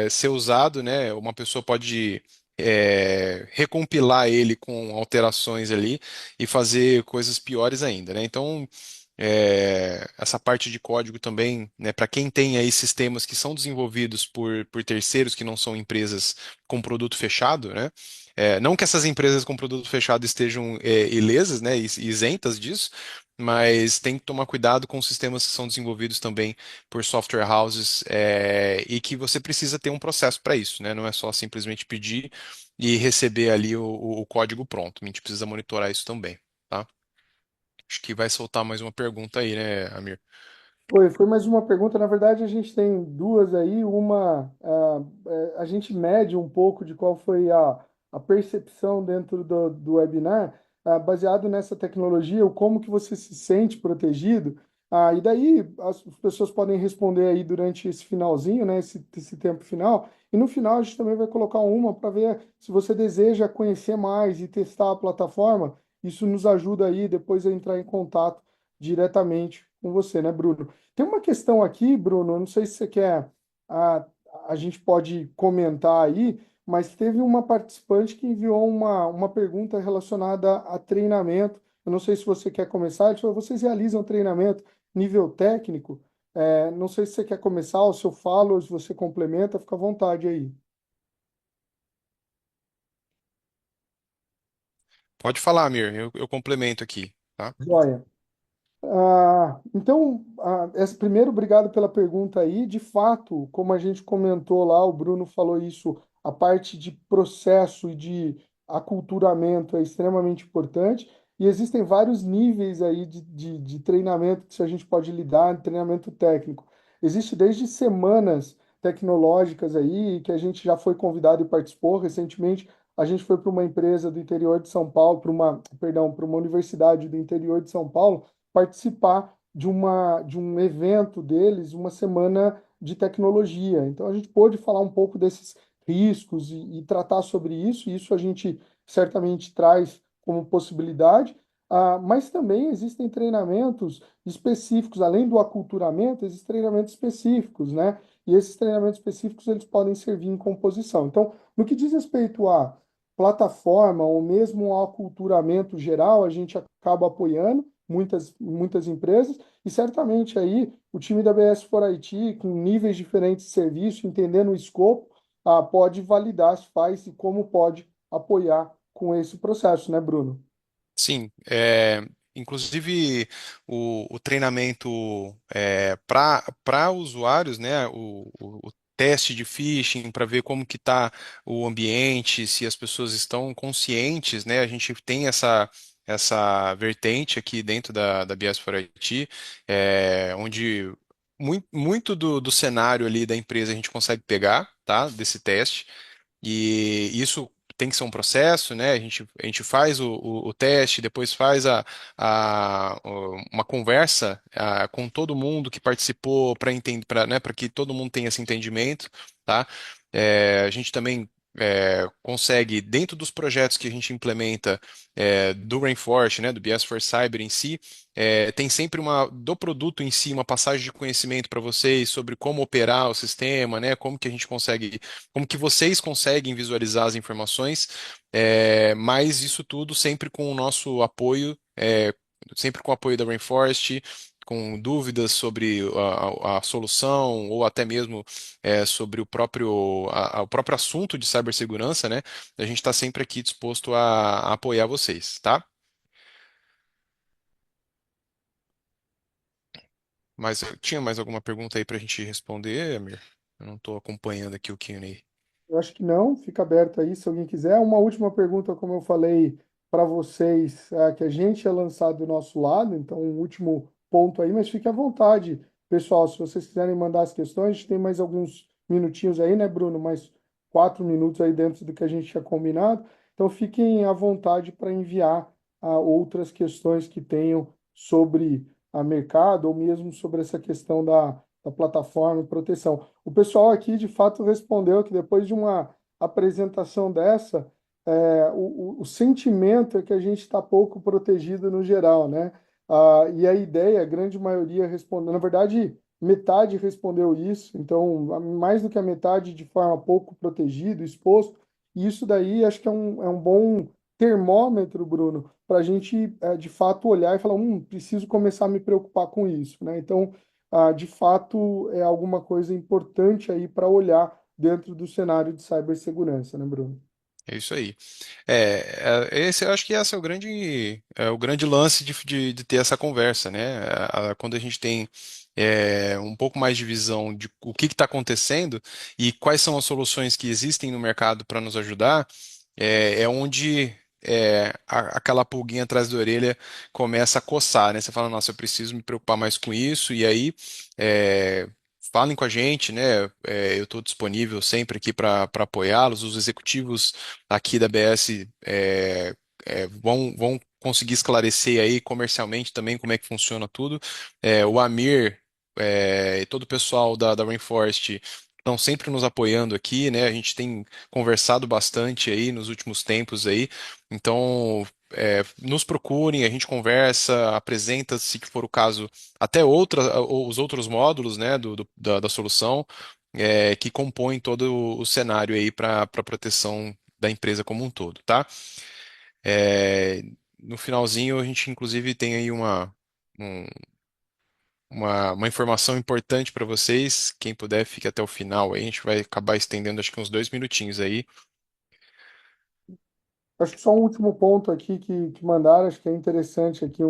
ser usado, né? Uma pessoa pode recompilar ele com alterações ali e fazer coisas piores ainda, né? Então, essa parte de código também, né, para quem tem aí sistemas que são desenvolvidos por terceiros que não são empresas com produto fechado, né? Não que essas empresas com produto fechado estejam ilesas, né, isentas disso, mas tem que tomar cuidado com os sistemas que são desenvolvidos também por software houses, e que você precisa ter um processo para isso, né? Não é só simplesmente pedir e receber ali o código pronto. A gente precisa monitorar isso também, tá? Acho que vai soltar mais uma pergunta aí, né, Amir? Foi mais uma pergunta. Na verdade, a gente tem duas aí. Uma, a gente mede um pouco de qual foi a percepção dentro do webinar, baseado nessa tecnologia, o como que você se sente protegido. E daí as pessoas podem responder aí durante esse finalzinho, né, esse tempo final. E no final a gente também vai colocar uma para ver se você deseja conhecer mais e testar a plataforma. Isso nos ajuda aí depois a entrar em contato diretamente com você, né, Bruno? Tem uma questão aqui, Bruno, eu não sei se você quer, a, a gente pode comentar aí, mas teve uma participante que enviou uma pergunta relacionada a treinamento. Eu não sei se você quer começar, ele falou, vocês realizam treinamento nível técnico? Não sei se você quer começar, ou se eu falo, ou se você complementa, fica à vontade aí. Pode falar, Amir, eu complemento aqui, tá? Joia. Então, primeiro, obrigado pela pergunta aí. De fato, como a gente comentou lá, o Bruno falou isso, a parte de processo e de aculturamento é extremamente importante. E existem vários níveis aí de treinamento que a gente pode lidar, treinamento técnico. Existe desde semanas tecnológicas aí, que a gente já foi convidado e participou. Recentemente, a gente foi para uma empresa do interior de São Paulo, perdão, para uma universidade do interior de São Paulo participar de um evento deles, uma semana de tecnologia. Então a gente pôde falar um pouco desses riscos e tratar sobre isso, e isso a gente certamente traz como possibilidade. Mas também existem treinamentos específicos, além do aculturamento, existem treinamentos específicos, né? E esses treinamentos específicos eles podem servir em composição. Então, no que diz respeito à plataforma ou mesmo ao aculturamento geral, a gente acaba apoiando muitas empresas, e certamente aí o time da BS for IT, com níveis diferentes de serviço, entendendo o escopo, pode validar se faz e como pode apoiar com esse processo, né, Bruno? Sim, inclusive o treinamento para usuários, né, o teste de phishing para ver como que está o ambiente, se as pessoas estão conscientes, né, a gente tem essa vertente aqui dentro da BS for IT, onde muito do cenário ali da empresa a gente consegue pegar, tá, desse teste. E isso tem que ser um processo, né? A gente faz o teste, depois faz uma conversa com todo mundo que participou para entender, né, para que todo mundo tenha esse entendimento, tá? A gente também consegue, dentro dos projetos que a gente implementa do Rainforest, né, do BS for Cyber em si, tem sempre do produto em si, uma passagem de conhecimento para vocês sobre como operar o sistema, né, como que vocês conseguem visualizar as informações, mas isso tudo sempre com o nosso apoio, sempre com o apoio da Rainforest, com dúvidas sobre a solução ou até mesmo sobre o próprio assunto de cibersegurança, né? A gente está sempre aqui disposto a apoiar vocês, tá? Mas tinha mais alguma pergunta aí para a gente responder, Amir? Eu não estou acompanhando aqui o Q&A. Eu acho que não, fica aberto aí se alguém quiser. Uma última pergunta, como eu falei para vocês, que a gente é lançado do nosso lado, então um último ponto aí, mas fique à vontade, pessoal, se vocês quiserem mandar as questões, a gente tem mais alguns minutinhos aí, né, Bruno? Mais 4 minutos aí dentro do que a gente tinha combinado. Então fiquem à vontade para enviar outras questões que tenham sobre a mercado ou mesmo sobre essa questão da plataforma e proteção. O pessoal aqui de fato respondeu que depois de uma apresentação dessa, o sentimento é que a gente está pouco protegido no geral, né? E a ideia, a grande maioria respondeu, na verdade, metade respondeu isso, então mais do que a metade de forma pouco protegido, exposto. E isso daí acho que é um bom termômetro, Bruno, para a gente de fato olhar e falar, preciso começar a me preocupar com isso, né? Então, de fato, é alguma coisa importante aí para olhar dentro do cenário de cibersegurança, né, Bruno? É isso aí. Eu acho que esse é o grande lance de ter essa conversa, né? Quando a gente tem um pouco mais de visão de o que está acontecendo e quais são as soluções que existem no mercado para nos ajudar, é onde aquela pulguinha atrás da orelha começa a coçar, né? Você fala, nossa, eu preciso me preocupar mais com isso, e aí é, falem com a gente, né? Eu estou disponível sempre aqui para apoiá-los. Os executivos aqui da BS vão conseguir esclarecer aí comercialmente também como é que funciona tudo. O Amir e todo o pessoal da Rainforest estão sempre nos apoiando aqui, né? A gente tem conversado bastante aí nos últimos tempos aí, então nos procurem, a gente conversa, apresenta, se for o caso, até os outros módulos, né, da solução. Que compõem todo o cenário aí para proteção da empresa como um todo, tá? É, no finalzinho, a gente inclusive tem aí um- uma informação importante para vocês. Quem puder, fique até o final aí. A gente vai acabar estendendo acho que uns 2 minutinhos aí. Acho que só um último ponto aqui que mandaram, acho que é interessante aqui,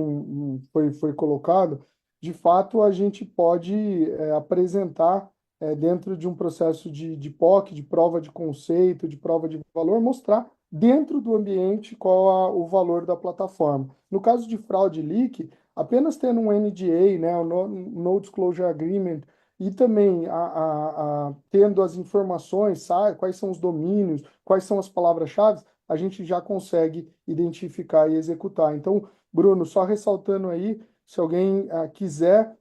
foi colocado. De fato, a gente pode apresentar dentro de um processo de POC, de prova de conceito, de prova de valor, mostrar dentro do ambiente qual o valor da plataforma. No caso de fraude e leak, apenas tendo um NDA, né, o No Disclosure Agreement, e também tendo as informações, sabe, quais são os domínios, quais são as palavras-chave, a gente já consegue identificar e executar. Então, Bruno, só ressaltando aí, se alguém quiser,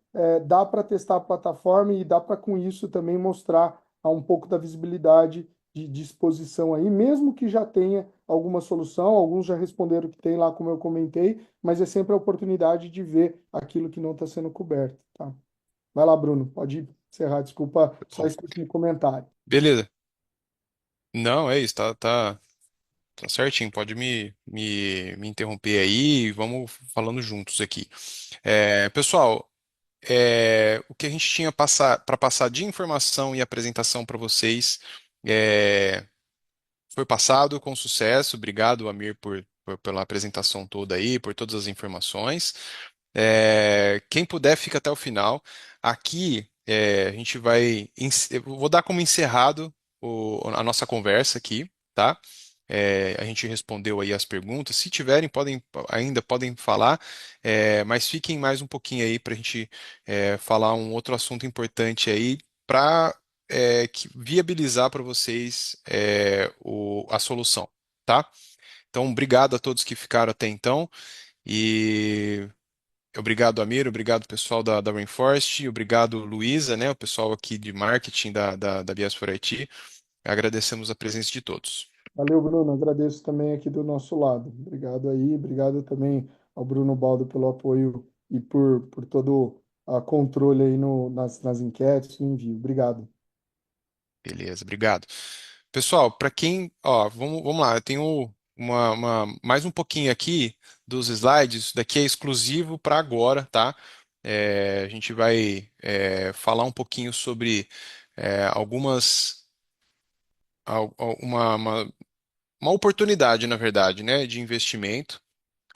dá para testar a plataforma e dá para, com isso, também mostrar um pouco da visibilidade de disposição aí, mesmo que já tenha alguma solução, alguns já responderam que tem lá, como eu comentei, mas é sempre a oportunidade de ver aquilo que não está sendo coberto, tá? Vai lá, Bruno, pode encerrar, desculpa, só Bom, esse último comentário. beleza. Não, é isso, tá certinho. Pode me interromper aí e vamos falando juntos aqui. Pessoal, o que a gente tinha para passar de informação e apresentação para vocês é, foi passado com sucesso. Obrigado, Amir, pela apresentação toda aí, por todas as informações. Quem puder, fica até o final. Aqui a gente eu vou dar como encerrado a nossa conversa aqui, tá? A gente respondeu aí as perguntas. Se tiverem, ainda podem falar, mas fiquem mais um pouquinho aí para a gente falar um outro assunto importante aí para viabilizar para vocês a solução, tá? Então, obrigado a todos que ficaram até então. E obrigado, Amir, obrigado, pessoal da Rainforest, obrigado, Luísa, né, o pessoal aqui de marketing da Bias for IT. Agradecemos a presença de todos. Valeu, Bruno. Agradeço também aqui do nosso lado. Obrigado aí. Obrigado também ao Bruno Baldo pelo apoio e por todo a controle aí nas enquetes, no envio. Obrigado. Beleza, obrigado. Pessoal, para quem, ó, vamos lá, eu tenho mais um pouquinho aqui dos slides, isso daqui é exclusivo para agora, tá? A gente vai falar um pouquinho sobre algumas, uma oportunidade, na verdade, né, de investimento.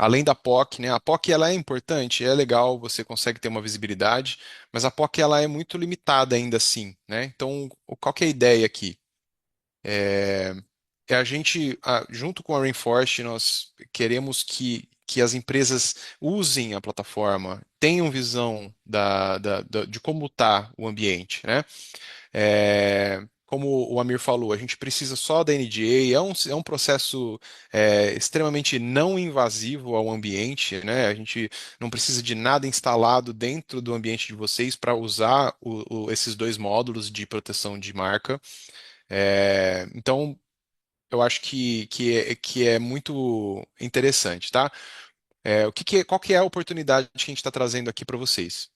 Além da POC, né? A POC ela é importante, é legal, você consegue ter uma visibilidade, mas a POC ela é muito limitada ainda assim, né? Então, qual que é a ideia aqui? A gente, junto com a Rainforest, nós queremos que as empresas usem a plataforma, tenham visão de como está o ambiente, né? como o Amir falou, a gente precisa só da NDA, é um processo extremamente não invasivo ao ambiente, né? A gente não precisa de nada instalado dentro do ambiente de vocês para usar esses dois módulos de proteção de marca. Então, eu acho que é muito interessante, tá? Qual que é a oportunidade que a gente está trazendo aqui para vocês?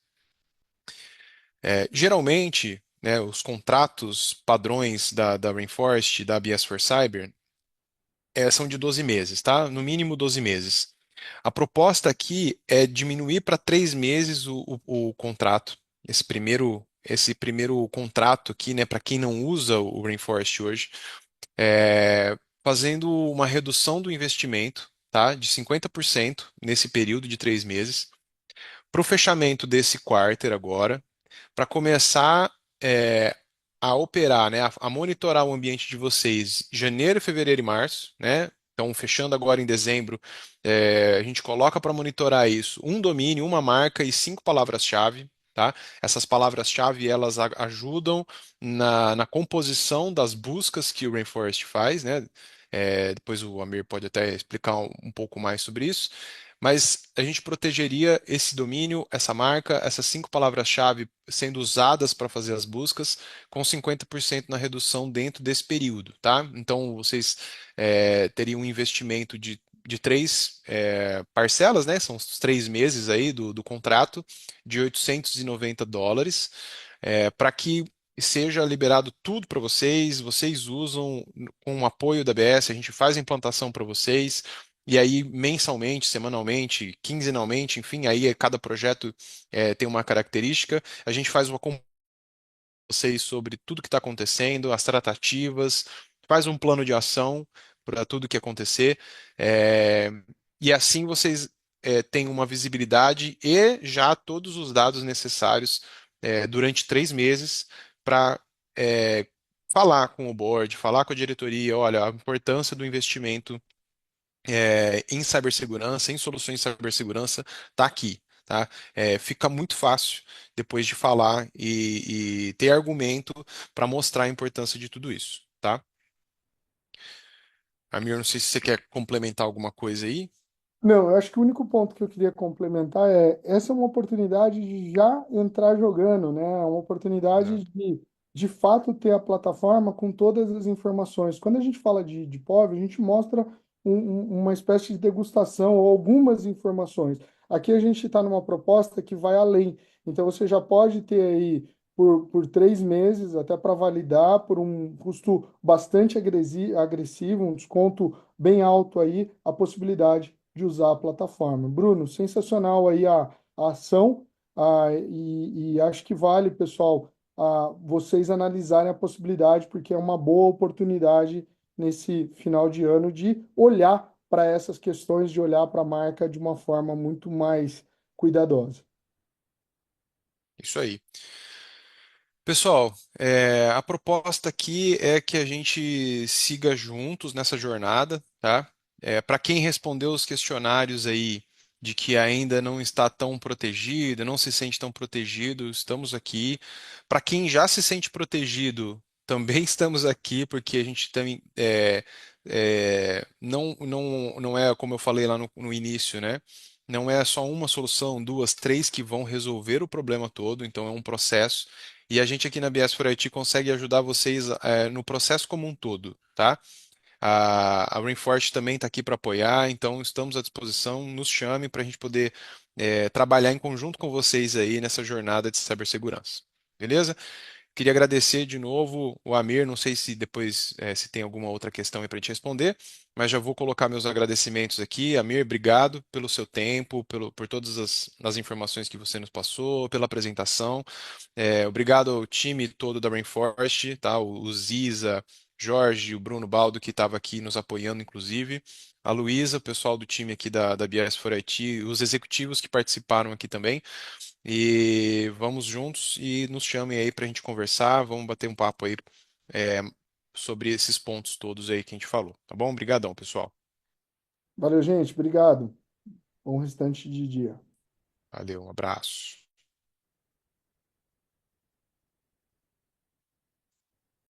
Geralmente, né, os contratos padrões da Rainforest, da ABS for Cyber, são de 12 meses, tá? No mínimo 12 meses. A proposta aqui é diminuir para 3 meses o contrato. Esse primeiro contrato aqui, né, para quem não usa o Rainforest hoje, fazendo uma redução do investimento, tá, de 50% nesse período de 3 meses, para o fechamento desse quarter agora, para começar é, a operar, né, a monitorar o ambiente de vocês janeiro, fevereiro e março, né? Então, fechando agora em dezembro, a gente coloca para monitorar isso um domínio, uma marca e 5 palavras-chave, tá? Essas palavras-chave elas ajudam na composição das buscas que o Rainforest faz, né? Depois o Amir pode até explicar um pouco mais sobre isso. Mas a gente protegeria esse domínio, essa marca, essas 5 palavras-chave sendo usadas para fazer as buscas, com 50% na redução dentro desse período, tá? Então vocês teriam um investimento de três parcelas, né? São os 3 meses aí do contrato, de US$ 890, para que seja liberado tudo para vocês, vocês usam com o apoio da ABS, a gente faz a implantação para vocês. E aí, mensalmente, semanalmente, quinzenalmente, enfim, aí cada projeto tem uma característica. A gente faz uma conversa com vocês sobre tudo que está acontecendo, as tratativas, faz um plano de ação para tudo que acontecer. é, e assim vocês têm uma visibilidade e já todos os dados necessários durante 3 meses para falar com o board, falar com a diretoria, olha, a importância do investimento em cibersegurança, em soluções de cibersegurança, está aqui. Tá? Fica muito fácil depois de falar e ter argumento para mostrar a importância de tudo isso. Tá? Amir, não sei se você quer complementar alguma coisa aí. Não, eu acho que o único ponto que eu queria complementar é essa é uma oportunidade de já entrar jogando, né? É uma oportunidade Exato. de fato ter a plataforma com todas as informações. Quando a gente fala de POV, a gente mostra uma espécie de degustação ou algumas informações. Aqui a gente está numa proposta que vai além. Então você já pode ter aí por 3 meses, até para validar, por um custo bastante agressivo, um desconto bem alto aí, a possibilidade de usar a plataforma. Bruno, sensacional aí a ação, e acho que vale, pessoal, vocês analisarem a possibilidade, porque é uma boa oportunidade nesse final de ano de olhar para essas questões, de olhar para a marca de uma forma muito mais cuidadosa. Isso aí. Pessoal, a proposta aqui é que a gente siga juntos nessa jornada, tá? Para quem respondeu os questionários aí de que ainda não está tão protegido, não se sente tão protegido, estamos aqui. Para quem já se sente protegido, também estamos aqui, porque a gente também não é como eu falei lá no início, né? Não é só uma solução, duas, três que vão resolver o problema todo, então é um processo. E a gente aqui na BS for IT consegue ajudar vocês no processo como um todo, tá? A Rainforest também está aqui para apoiar, então estamos à disposição. Nos chame para a gente poder trabalhar em conjunto com vocês aí nessa jornada de cibersegurança. Beleza? Queria agradecer de novo o Amir. Não sei se depois se tem alguma outra questão aí para a gente responder, mas já vou colocar meus agradecimentos aqui. Amir, obrigado pelo seu tempo, por todas as informações que você nos passou, pela apresentação. Obrigado ao time todo da Rainforest, tá? O Ziza, Jorge, o Bruno Baldo, que estava aqui nos apoiando, inclusive. A Luísa, o pessoal do time aqui da BS for IT, os executivos que participaram aqui também. E vamos juntos e nos chamem aí para a gente conversar. Vamos bater um papo aí é, sobre esses pontos todos aí que a gente falou. Tá bom? Obrigadão, pessoal. Valeu, gente. Obrigado. Bom restante de dia. Valeu, um abraço.